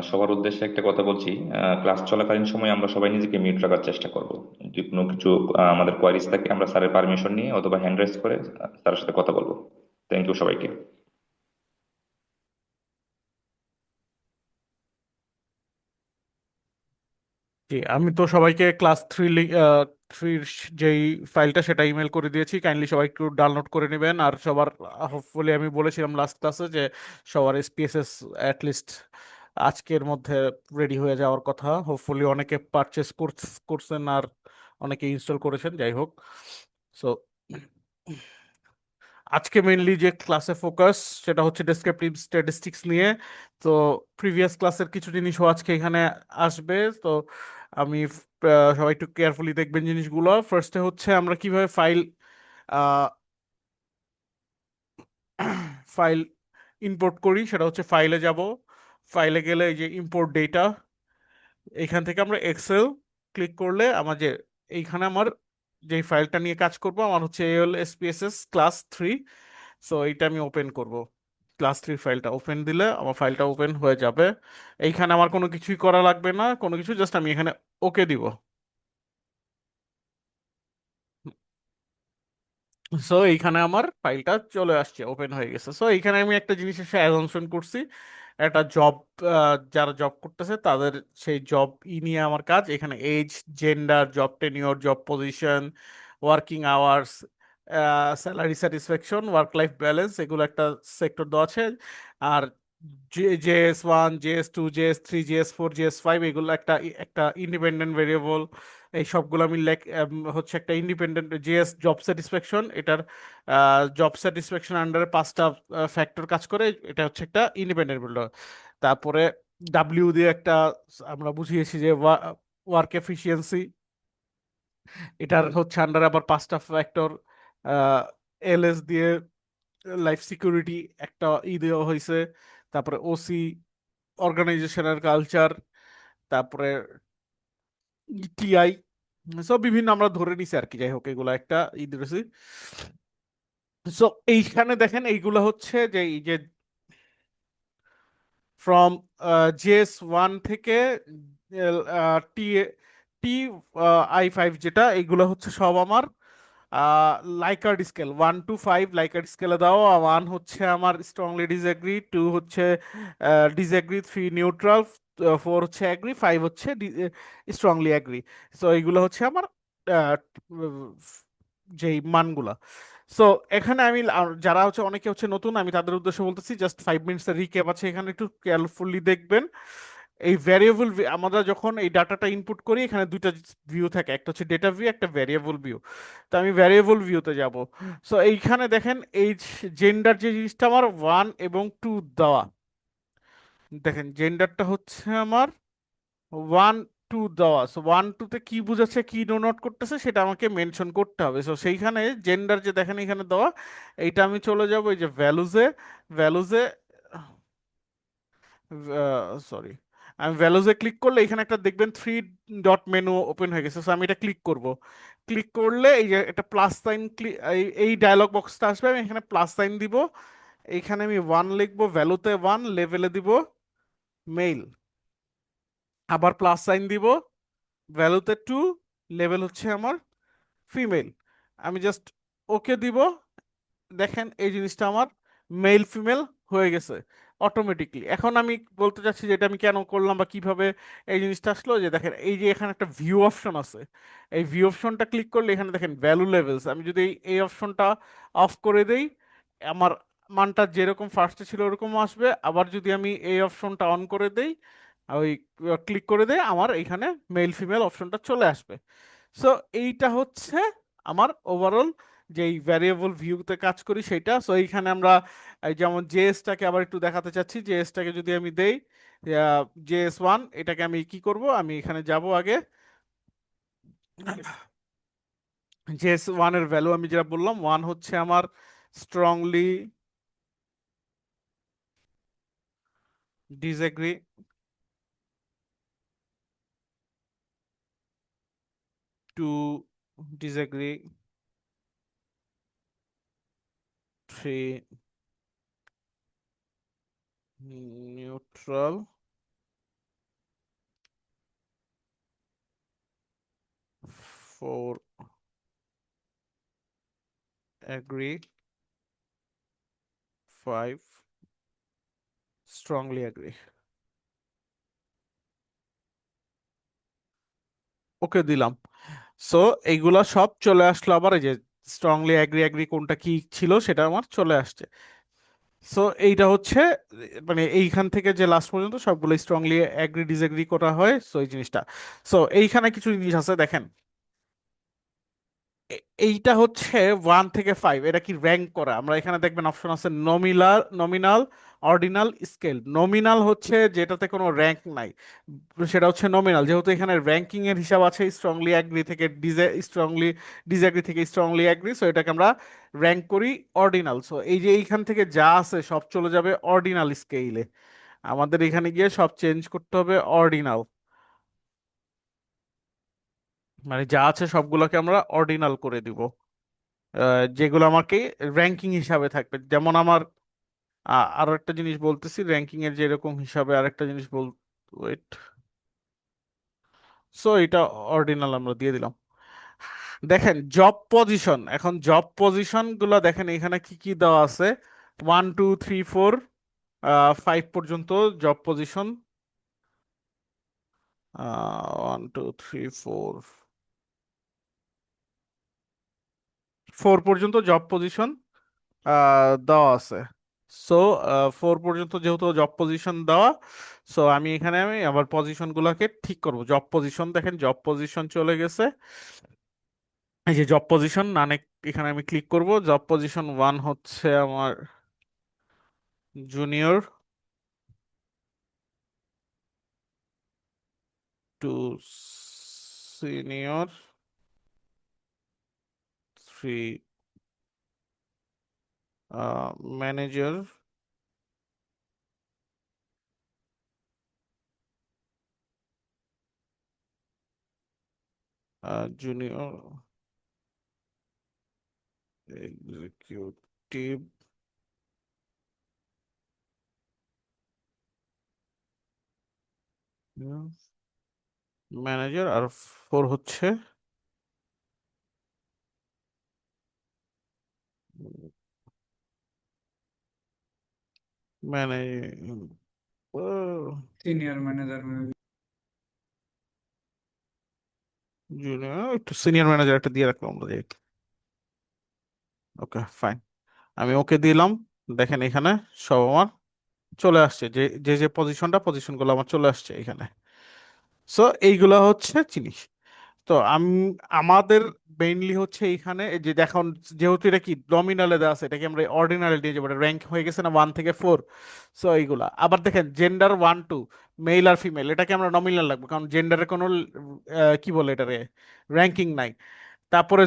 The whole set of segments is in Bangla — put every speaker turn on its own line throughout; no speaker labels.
সবার উদ্দেশ্যে একটা কথা বলছি। ক্লাস চলাকালীন সময় আমরা সবাই নিজেকে মিউট রাখার চেষ্টা করব। যদি কোনো কিছু আমাদের কোয়ারিজ থাকে, আমরা স্যারের পারমিশন নিয়ে অথবা হ্যান্ড রাইজ করে স্যারের সাথে কথা বলবো। থ্যাংক ইউ সবাইকে।
জি, আমি তো সবাইকে ক্লাস থ্রির যেই ফাইলটা সেটা ইমেল করে দিয়েছি, কাইন্ডলি সবাই একটু ডাউনলোড করে নেবেন। আর সবার হোপফুলি আমি বলেছিলাম লাস্ট ক্লাসে যে সবার এসপিএসএস অ্যাটলিস্ট আজকের মধ্যে রেডি হয়ে যাওয়ার কথা। হোপফুলি অনেকে পারচেস করছেন আর অনেকে ইনস্টল করেছেন, যাই হোক। সো আজকে মেইনলি যে ক্লাসে ফোকাস সেটা হচ্ছে ডেসক্রিপটিভ স্ট্যাটিস্টিক্স নিয়ে। তো প্রিভিয়াস ক্লাসের কিছু জিনিসও আজকে এখানে আসবে। তো আমি সবাই একটু কেয়ারফুলি দেখবেন জিনিসগুলো। ফার্স্টে হচ্ছে আমরা কিভাবে ফাইল ইম্পোর্ট করি, সেটা হচ্ছে ফাইলে যাব। ফাইলে গেলে এই যে ইম্পোর্ট ডেটা, এইখান থেকে আমরা এক্সেল ক্লিক করলে আমার যে এইখানে আমার যে ফাইলটা নিয়ে কাজ করব আমার হচ্ছে এল এসপিএসএস ক্লাস 3। সো এইটা আমি ওপেন করব। ক্লাস 3 ফাইলটা ওপেন দিলে আমার ফাইলটা ওপেন হয়ে যাবে। এইখানে আমার কোনো কিছুই করা লাগবে না, কোনো কিছু, জাস্ট আমি এখানে ওকে দিব। সো এইখানে আমার ফাইলটা চলে আসছে, ওপেন হয়ে গেছে। সো এইখানে আমি একটা জিনিস এসে অ্যাজাম্পশন করছি, একটা জব, যারা জব করতেছে তাদের সেই জব নিয়ে আমার কাজ। এখানে age, gender, job tenure, job position, working hours, salary satisfaction, work life balance, এগুলো একটা সেক্টর দেওয়া আছে। আর JS1, JS2, JS3, JS4, JS5 এগুলো একটা একটা ইন্ডিপেন্ডেন্ট ভেরিয়েবল। এই সবগুলো আমি হচ্ছে একটা ইন্ডিপেন্ডেন্ট জিএস জব স্যাটিসফ্যাকশন, এটার জব স্যাটিসফ্যাকশন আন্ডারে 5টা ফ্যাক্টর কাজ করে, এটা হচ্ছে একটা ইন্ডিপেন্ডেন্ট বিল্ডার। তারপরে ডাব্লিউ দিয়ে একটা আমরা বুঝিয়েছি যে ওয়ার্ক এফিসিয়েন্সি, এটার হচ্ছে আন্ডারে আবার 5টা ফ্যাক্টর। এলএস দিয়ে লাইফ সিকিউরিটি একটা দেওয়া হয়েছে। তারপরে ওসি অর্গানাইজেশনের কালচার, তারপরে টিআই, সব বিভিন্ন আমরা ধরে নিছি আর কি। যাই হোক, এগুলা একটা ধরেছি। সো এইখানে দেখেন এইগুলা হচ্ছে যে এই যে ফ্রম JS1 থেকে টি টি I5 যেটা, এগুলো হচ্ছে সব আমার লাইকার্ড স্কেল 1 to 5 লাইকার্ড স্কেলে দাও। 1 হচ্ছে আমার স্ট্রংলি ডিসএগ্রি, 2 হচ্ছে ডিসএগ্রি, 3 নিউট্রাল, 4 হচ্ছে অ্যাগ্রি, 5 হচ্ছে স্ট্রংলি অ্যাগ্রি। সো এইগুলো হচ্ছে আমার আহ, যেই মানগুলা। সো এখানে আমি যারা হচ্ছে অনেকে হচ্ছে নতুন, আমি তাদের উদ্দেশ্যে বলতেছি, জাস্ট 5 মিনিটস এর রিক্যাপ আছে এখানে, একটু কেয়ারফুলি দেখবেন। এই ভ্যারিয়েবল, আমরা যখন এই ডাটাটা ইনপুট করি এখানে দুইটা ভিউ থাকে, একটা হচ্ছে ডেটা ভিউ, একটা ভ্যারিয়েবল ভিউ। তো আমি ভ্যারিয়েবল ভিউতে যাব। সো এইখানে দেখেন এই জেন্ডার যে জিনিসটা আমার 1 এবং 2 দেওয়া, দেখেন জেন্ডারটা হচ্ছে আমার 1 2 দেওয়া। সো 1 2 তে কি বুঝাচ্ছে, কি নোট করতেছে সেটা আমাকে মেনশন করতে হবে। সো সেইখানে জেন্ডার যে দেখেন এখানে দেওয়া, এইটা আমি চলে যাব এই যে ভ্যালুজে। ভ্যালুজে সরি, আমি ভ্যালুজে ক্লিক করলে এখানে একটা দেখবেন 3 ডট মেনু ওপেন হয়ে গেছে। সো আমি এটা ক্লিক করব। ক্লিক করলে এই যে একটা প্লাস সাইন, এই ডায়লগ বক্সটা আসবে, আমি এখানে প্লাস সাইন দিব। এইখানে আমি 1 লিখবো, ভ্যালুতে 1, লেভেলে দিব মেল, আবার প্লাস সাইন দিব, ভ্যালুতে 2, লেভেল হচ্ছে আমার ফিমেল। আমি জাস্ট ওকে দিব। দেখেন এই জিনিসটা আমার মেল ফিমেল হয়ে গেছে অটোমেটিকলি। এখন আমি বলতে চাচ্ছি যে এটা আমি কেন করলাম বা কিভাবে এই জিনিসটা আসলো। যে দেখেন এই যে এখানে একটা ভিউ অপশন আছে, এই ভিউ অপশনটা ক্লিক করলে এখানে দেখেন ভ্যালু লেভেলস, আমি যদি এই অপশনটা অফ করে দেই আমার মানটা যেরকম ফার্স্টে ছিল ওরকম আসবে। আবার যদি আমি এই অপশনটা অন করে দেই, ওই ক্লিক করে দেই, আমার এখানে মেল ফিমেল অপশনটা চলে আসবে। সো এইটা হচ্ছে আমার ওভারঅল যেই ভ্যারিয়েবল ভিউতে কাজ করি সেটা। সো এইখানে আমরা এই যেমন জেএসটাকে আবার একটু দেখাতে চাচ্ছি, জেএসটাকে যদি আমি দেই JS1, এটাকে আমি কি করব, আমি এখানে যাব আগে। JS1 এর ভ্যালু আমি যেটা বললাম, 1 হচ্ছে আমার strongly disagree, 2 disagree, 3 neutral, 4 agree, 5 strongly agree। ওকে দিলাম। সো এইগুলা সব চলে আসলো, আবার এই যে স্ট্রংলি অ্যাগ্রি অ্যাগ্রি কোনটা কি ছিল সেটা আমার চলে আসছে। সো এইটা হচ্ছে মানে এইখান থেকে যে লাস্ট পর্যন্ত সবগুলো স্ট্রংলি অ্যাগ্রি ডিসএগ্রি করা হয়, সো এই জিনিসটা। সো এইখানে কিছু জিনিস আছে দেখেন। এইটা হচ্ছে 1 থেকে 5, এটা কি র্যাঙ্ক করা। আমরা এখানে দেখবেন অপশন আছে nominal, nominal, ordinal, scale. Nominal হচ্ছে যেটাতে কোনো র্যাঙ্ক নাই, সেটা হচ্ছে নমিনাল। যেহেতু এখানে র্যাঙ্কিং এর হিসাব আছে স্ট্রংলি অ্যাগ্রি থেকে স্ট্রংলি ডিসঅ্যাগ্রি থেকে স্ট্রংলি অ্যাগ্রি, সো এটাকে আমরা র্যাঙ্ক করি অর্ডিনাল। সো এই যে এইখান থেকে যা আছে সব চলে যাবে অর্ডিনাল স্কেলে। আমাদের এখানে গিয়ে সব চেঞ্জ করতে হবে অর্ডিনাল, মানে যা আছে সবগুলোকে আমরা অর্ডিনাল করে দিব। যেগুলো আমাকে র্যাঙ্কিং হিসাবে থাকবে, যেমন আমার আরো একটা জিনিস বলতেছি র্যাঙ্কিং এর যেরকম হিসাবে আরেকটা জিনিস ওয়েট। সো এটা অর্ডিনাল আমরা দিয়ে দিলাম। দেখেন জব পজিশন, এখন জব পজিশন গুলো দেখেন এখানে কি কি দেওয়া আছে। 1 2 3 4 5 পর্যন্ত জব পজিশন। 1 2 3 4 পর্যন্ত জব পজিশন দেওয়া আছে। সো 4 পর্যন্ত যেহেতু জব পজিশন দেওয়া, সো আমি আবার পজিশন গুলাকে ঠিক করব। জব পজিশন দেখেন, জব পজিশন চলে গেছে। এই যে জব পজিশন মানে এখানে আমি ক্লিক করব। জব পজিশন 1 হচ্ছে আমার junior, 2 senior, 3 manager, junior executive, manager, আর 4 হচ্ছে ম্যানেজ
সিনিয়র ম্যানেজার
জুনিয়র, একটু সিনিয়র ম্যানেজার একটা দিয়ে রাখলাম আমরা। ওকে ফাইন, আমি ওকে দিলাম। দেখেন এখানে সব আমার চলে আসছে, যে যে যে পজিশনগুলো আমার চলে আসছে এখানে। সো এইগুলা হচ্ছে জিনিস। তো আমাদের মেইনলি হচ্ছে এইখানে এই যে দেখুন, যেহেতু এটা কি নমিনালে দেওয়া আছে, এটাকে আমরা অর্ডিনালে দিয়ে যাবো, র্যাঙ্ক হয়ে গেছে না 1 থেকে 4। সো এইগুলা আবার দেখেন জেন্ডার 1 2, মেল আর ফিমেল, এটাকে আমরা নমিনাল রাখবো কারণ জেন্ডারের কোনো কি বলে এটারে র্যাঙ্কিং নাই। তারপরে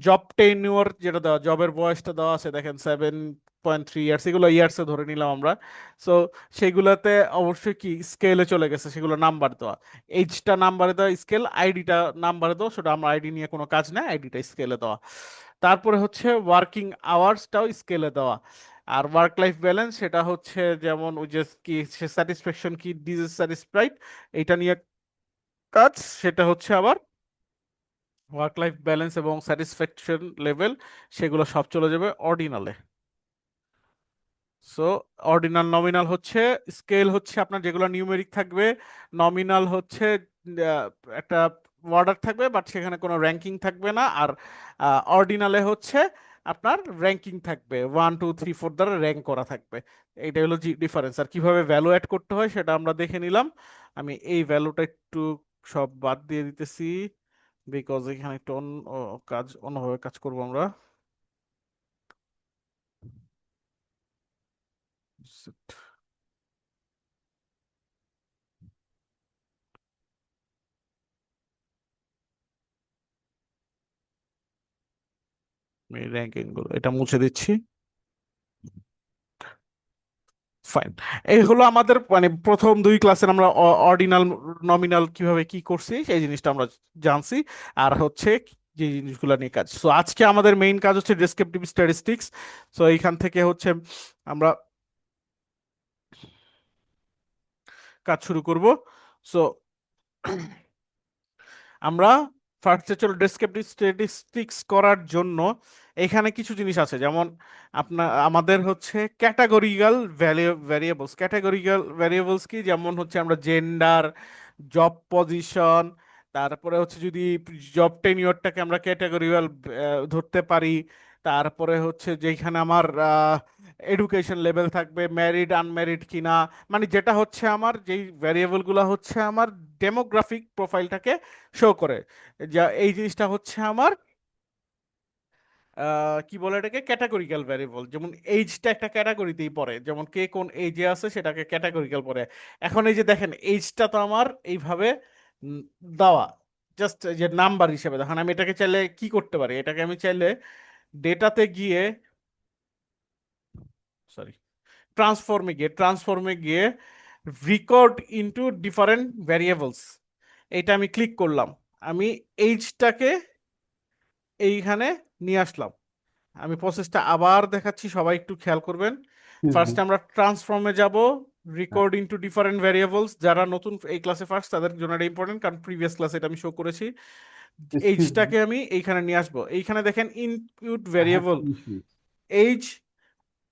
জব টেনিউর যেটা দেওয়া, জবের বয়সটা দেওয়া আছে দেখেন 7.3 ইয়ার্স, এগুলো ইয়ার্সে ধরে নিলাম আমরা। সো সেগুলোতে অবশ্যই কি স্কেলে চলে গেছে, সেগুলো নাম্বার দেওয়া। এইচটা নাম্বারে দেওয়া, স্কেল আইডিটা নাম্বারে দেওয়া, সেটা আমরা আইডি নিয়ে কোনো কাজ নাই, আইডিটা স্কেলে দেওয়া। তারপরে হচ্ছে ওয়ার্কিং আওয়ার্সটাও স্কেলে দেওয়া। আর ওয়ার্ক লাইফ ব্যালেন্স সেটা হচ্ছে যেমন ওই যে কি স্যাটিসফ্যাকশন কি ডিসস্যাটিসফাইড এটা নিয়ে কাজ, সেটা হচ্ছে আবার ওয়ার্ক লাইফ ব্যালেন্স এবং স্যাটিসফ্যাকশন লেভেল, সেগুলো সব চলে যাবে অর্ডিনালে। সো অর্ডিনাল, নমিনাল হচ্ছে স্কেল হচ্ছে আপনার যেগুলো নিউমেরিক থাকবে, নমিনাল হচ্ছে আহ, একটা অর্ডার থাকবে বাট সেখানে কোনো র্যাঙ্কিং থাকবে না, আর অর্ডিনালে হচ্ছে আপনার র্যাঙ্কিং থাকবে, 1 2 3 4 দ্বারা র্যাঙ্ক করা থাকবে। এইটা হলো ডিফারেন্স। আর কিভাবে ভ্যালু অ্যাড করতে হয় সেটা আমরা দেখে নিলাম। আমি এই ভ্যালুটা একটু সব বাদ দিয়ে দিতেছি, বিকজ এখানে একটু অন্যভাবে কাজ করবো আমরা। আমি র্যাঙ্কিং গুলো এটা মুছে দিচ্ছি। ফাইন, এই হলো আমাদের মানে প্রথম 2 ক্লাসের আমরা অর্ডিনাল নমিনাল কিভাবে কি করছি সেই জিনিসটা আমরা জানছি। আর হচ্ছে যে জিনিসগুলো নিয়ে কাজ, সো আজকে আমাদের মেইন কাজ হচ্ছে ডেসক্রিপটিভ স্ট্যাটিস্টিক্স। সো এইখান থেকে হচ্ছে আমরা কাজ শুরু করব। সো আমরা ফার্স্টে চলো ডেসক্রিপটিভ স্ট্যাটিস্টিক্স করার জন্য এখানে কিছু জিনিস আছে, যেমন আমাদের হচ্ছে ক্যাটাগরিক্যাল ভ্যারিয়েবলস। ক্যাটাগরিক্যাল ভ্যারিয়েবলস কি, যেমন হচ্ছে আমরা জেন্ডার, জব পজিশন, তারপরে হচ্ছে যদি জব টেনিওরটাকে আমরা ক্যাটাগরিক্যাল ধরতে পারি, তারপরে হচ্ছে যেখানে আমার এডুকেশন লেভেল থাকবে, ম্যারিড আনম্যারিড কিনা, মানে যেটা হচ্ছে আমার যেই ভ্যারিয়েবলগুলো হচ্ছে আমার ডেমোগ্রাফিক প্রোফাইলটাকে শো করে, যা এই জিনিসটা হচ্ছে আমার কি বলে এটাকে ক্যাটাগরিক্যাল ভ্যারিয়েবল। যেমন এইজটা একটা ক্যাটাগরিতেই পড়ে, যেমন কে কোন এইজে আছে সেটাকে ক্যাটাগরিক্যাল পড়ে। এখন এই যে দেখেন এইজটা তো আমার এইভাবে উম, দেওয়া, জাস্ট যে নাম্বার হিসেবে। দেখেন আমি এটাকে চাইলে কি করতে পারি, এটাকে আমি চাইলে ডেটাতে গিয়ে, সরি, ট্রান্সফর্মে গিয়ে রেকর্ড ইনটু ডিফারেন্ট ভ্যারিয়েবলস, এইটা আমি ক্লিক করলাম। আমি এইজটাকে এইখানে নিয়ে আসলাম। আমি প্রসেসটা আবার দেখাচ্ছি, সবাই একটু খেয়াল করবেন।
Excuse me.
ফার্স্ট আমরা ট্রান্সফর্মে যাব, রেকর্ড ইনটু ডিফারেন্ট ভ্যারিয়েবলস। যারা নতুন এই ক্লাসে ফার্স্ট তাদের জন্য এটা ইম্পর্টেন্ট, কারণ প্রিভিয়াস ক্লাসে এটা আমি শো করেছি।
Excuse me.
এইজটাকে আমি এইখানে নিয়ে আসবো। এইখানে দেখেন input
I have
variable
some issue.
Age.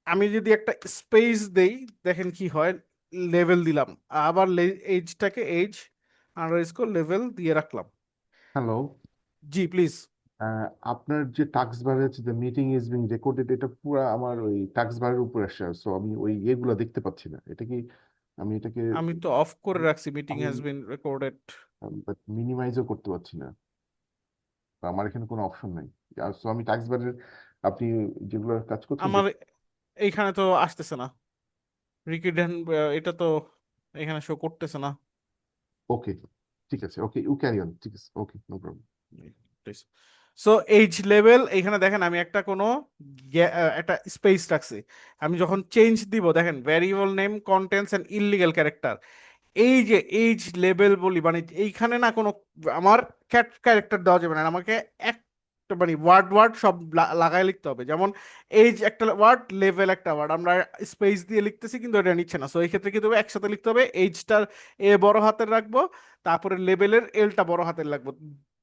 আমি যদি একটা স্পেস দেই, দেখেন কি হয়, লেভেল দিলাম, আবার এইজটাকে এইজ আন্ডারস্কোর লেভেল দিয়ে রাখলাম।
হ্যালো।
G please.
আপনার যে টাস্ক বার আছে, the meeting is being recorded, এটা পুরো আমার ওই টাস্ক বারের উপরে আসে, সো আমি ওই ইয়েগুলো দেখতে পাচ্ছি না। এটা কি আমি এটাকে
আমি তো অফ করে রাখছি, মিটিং
আমি
হ্যাজ বিন রেকর্ডেড।
মিনিমাইজও করতে পারছি না। তো আমার এখানে কোনো অপশন নাই। সো আমি টাস্ক বারের আপনি যেগুলো কাজ করছেন
আমার এইখানে তো আসতেছে না রিকিডেন, এটা তো এখানে শো করতেছে না।
ওকে, ঠিক আছে, ওকে, ইউ ক্যারি অন, ঠিক আছে, okay, no problem.
So age level এইখানে দেখেন আমি একটা কোনো একটা স্পেস রাখছি। আমি যখন চেঞ্জ দিব, দেখেন variable name contents and illegal character, এই যে এইজ লেভেল বলি, মানে এইখানে না কোনো আমার ক্যারেক্টার দেওয়া যাবে না, আমাকে একটা মানে ওয়ার্ড ওয়ার্ড সব লাগায় লিখতে হবে। যেমন এইজ একটা ওয়ার্ড, লেভেল একটা ওয়ার্ড, আমরা স্পেস দিয়ে লিখতেছি কিন্তু এটা নিচ্ছে না। সো এই ক্ষেত্রে কি দেবো, একসাথে লিখতে হবে। এইজটার এ বড় হাতের রাখবো, তারপরে লেভেলের এলটা বড় হাতের রাখবো,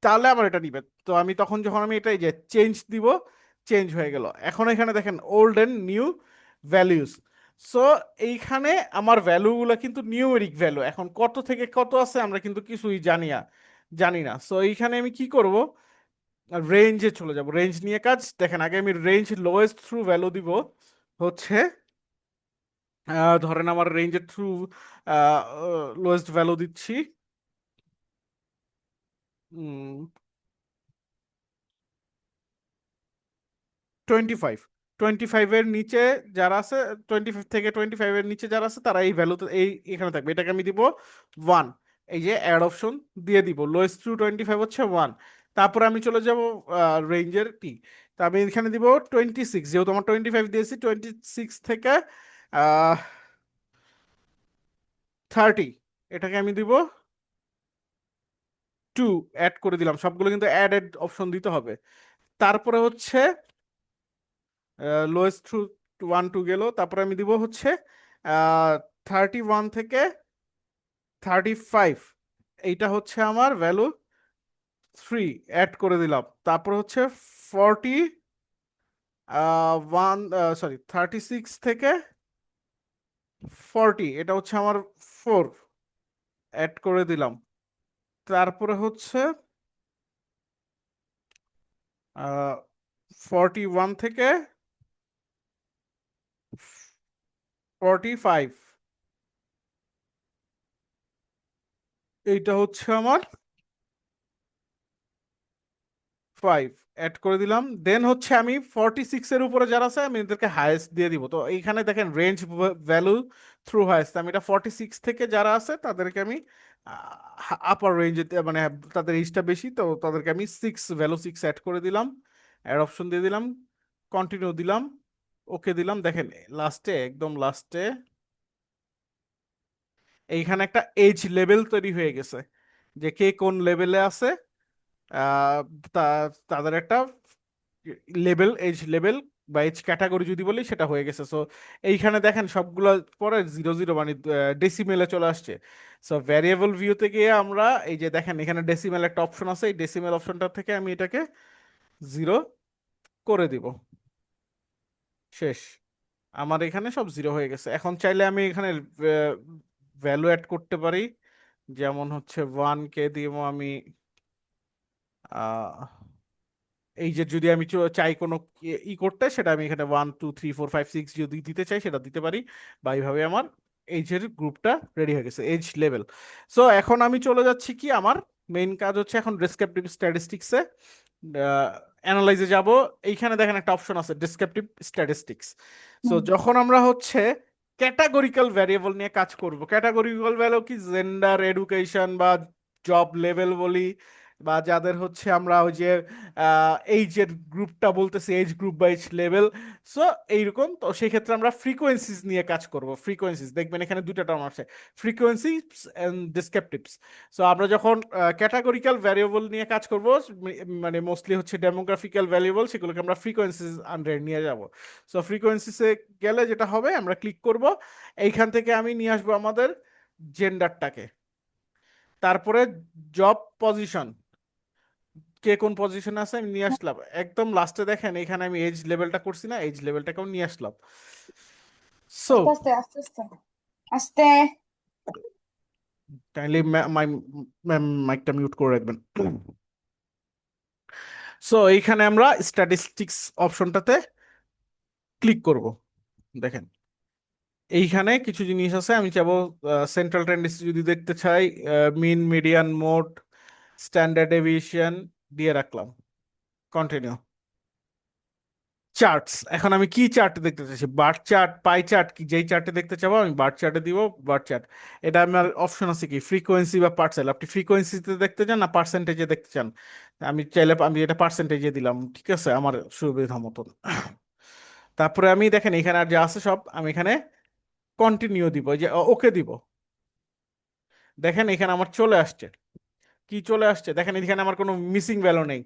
তাহলে আমার এটা নিবে। তো আমি তখন যখন আমি এটাই যে চেঞ্জ দিব, চেঞ্জ হয়ে গেল। এখন এখানে দেখেন old and new values. So এইখানে আমার ভ্যালুগুলো কিন্তু নিউমেরিক ভ্যালু, এখন কত থেকে কত আছে আমরা কিন্তু কিছুই জানি না। সো এইখানে আমি কি করব, রেঞ্জে চলে যাব। রেঞ্জ নিয়ে কাজ, দেখেন আগে আমি রেঞ্জ লোয়েস্ট থ্রু ভ্যালু দিব হচ্ছে, ধরেন আমার রেঞ্জের থ্রু লোয়েস্ট ভ্যালু দিচ্ছি 25। 25-এর নিচে যারা আছে, 25 থেকে 25-এর নিচে যারা আছে তারা এই ভ্যালুতে এখানে থাকবে, এটাকে আমি দিব 1। এই যে অ্যাড অপশন দিয়ে দিব, লোয়েস্ট টু 25 হচ্ছে 1। তারপরে আমি চলে যাব রেঞ্জের টি, তা আমি এখানে দিব 26, যেহেতু আমার 25 দিয়েছি, 26 থেকে 30, এটাকে আমি দিব 2। অ্যাড করে দিলাম, সবগুলো কিন্তু অ্যাড অপশন দিতে হবে। তারপরে হচ্ছে লোয়েস্ট থ্রু 1 2 গেল, তারপরে আমি দিব হচ্ছে 31 থেকে 35, এইটা হচ্ছে আমার ভ্যালু 3, অ্যাড করে দিলাম। তারপর হচ্ছে 36 থেকে 40, এটা হচ্ছে আমার 4, অ্যাড করে দিলাম। তারপরে হচ্ছে 41 থেকে 45, এইটা হচ্ছে আমার 5, অ্যাড করে দিলাম। দেন হচ্ছে আমি 46-এর উপরে যারা আছে আমি এদেরকে হায়েস্ট দিয়ে দিব। তো এইখানে দেখেন রেঞ্জ ভ্যালু থ্রু হায়েস্ট, আমি এটা 46 থেকে যারা আছে তাদেরকে আমি আপার রেঞ্জে, মানে তাদের এইজটা বেশি, তো তাদেরকে আমি 6 অ্যাড করে দিলাম, অ্যাড অপশন দিয়ে দিলাম, কন্টিনিউ দিলাম, ওকে দিলাম। দেখেন লাস্টে, একদম লাস্টে এইখানে একটা এজ লেভেল তৈরি হয়ে গেছে, যে কে কোন লেভেলে আছে, আহ, তাদের একটা লেভেল, এজ লেভেল বা এজ ক্যাটাগরি যদি বলি সেটা হয়ে গেছে। সো এইখানে দেখেন সবগুলো পরে 00 মানে ডেসিমেলে চলে আসছে। সো ভ্যারিয়েবল ভিউতে গিয়ে আমরা এই যে দেখেন এখানে ডেসিমেল একটা অপশন আছে, এই ডেসিমেল অপশনটা থেকে আমি এটাকে 0 করে দিব। শেষ, আমার এখানে সব 0 হয়ে গেছে। এখন চাইলে আমি এখানে ভ্যালু অ্যাড করতে পারি, যেমন হচ্ছে 1 কে দিব আমি আহ এই যে যদি আমি চাই কোনো করতে, সেটা আমি এখানে 1 2 3 4 5 6 যদি দিতে চাই সেটা দিতে পারি। বা এইভাবে আমার এজের গ্রুপটা রেডি হয়ে গেছে, এজ লেভেল। সো এখন আমি চলে যাচ্ছি কি, আমার মেইন কাজ হচ্ছে এখন ডেসক্রিপটিভ স্ট্যাটিস্টিক্সে অ্যানালাইজে যাব। এইখানে দেখেন একটা অপশন আছে ডেসক্রিপটিভ স্ট্যাটিস্টিক্স। সো
হুম।
যখন আমরা হচ্ছে ক্যাটাগরিক্যাল ভ্যারিয়েবল নিয়ে কাজ করব, ক্যাটাগরিক্যাল ভ্যালু কি জেন্ডার, এডুকেশন বা জব লেভেল বলি, বা যাদের হচ্ছে আমরা ওই যে এইজের গ্রুপটা বলতেছি এজ গ্রুপ বা এজ লেভেল। সো এইরকম, তো সেই ক্ষেত্রে আমরা ফ্রিকোয়েন্সিস নিয়ে কাজ করব। ফ্রিকোয়েন্সিস দেখবেন এখানে দুটো টার্ম আছে, ফ্রিকোয়েন্সিস এন্ড ডেসক্রিপটিভস। সো আমরা যখন ক্যাটাগরিক্যাল ভ্যারিয়েবল নিয়ে কাজ করব, মানে মোস্টলি হচ্ছে ডেমোগ্রাফিক্যাল ভ্যারিয়েবল, সেগুলোকে আমরা ফ্রিকোয়েন্সিস আন্ডারে নিয়ে যাব। সো ফ্রিকোয়েন্সিসে গেলে যেটা হবে, আমরা ক্লিক করব, এইখান থেকে আমি নিয়ে আসবো আমাদের জেন্ডারটাকে, তারপরে জব পজিশন, কে কোন পজিশনে আছে আমি নিয়ে আসলাম। একদম লাস্টে দেখেন এখানে আমি এজ লেভেলটা করছি না, এজ লেভেলটাকেও নিয়ে আসলাম। সো
আস্তে আস্তে আস্তে আস্তে আস্তে।
কাইন্ডলি মাইকটা মিউট করে রাখবেন। সো এইখানে আমরা স্ট্যাটিস্টিক্স অপশনটাতে ক্লিক করব। দেখেন এইখানে কিছু জিনিস আছে, আমি চাবো সেন্ট্রাল টেন্ডেন্সি যদি দেখতে চাই, মিন, মিডিয়ান, মোড, স্ট্যান্ডার্ড ডেভিয়েশন দিয়ে রাখলাম, কন্টিনিউ। চার্টস, এখন আমি কি চার্ট দেখতে চাইছি, বার চার্ট, পাই চার্ট, কি যেই চার্টে দেখতে চাবো আমি বার চার্টে দিব, বার চার্ট। এটা আমার অপশন আছে কি ফ্রিকোয়েন্সি বা পার্সেল, আপনি ফ্রিকোয়েন্সিতে দেখতে চান না পার্সেন্টেজে দেখতে চান। আমি চাইলে আমি এটা পার্সেন্টেজে দিলাম, ঠিক আছে আমার সুবিধা মতন। তারপরে আমি দেখেন এখানে আর যা আছে সব আমি এখানে কন্টিনিউ দিব, এই যে ওকে দিব। দেখেন এখানে আমার চলে আসছে, কি চলে আসছে দেখেন, এখানে আমার কোনো মিসিং ভ্যালু নেই।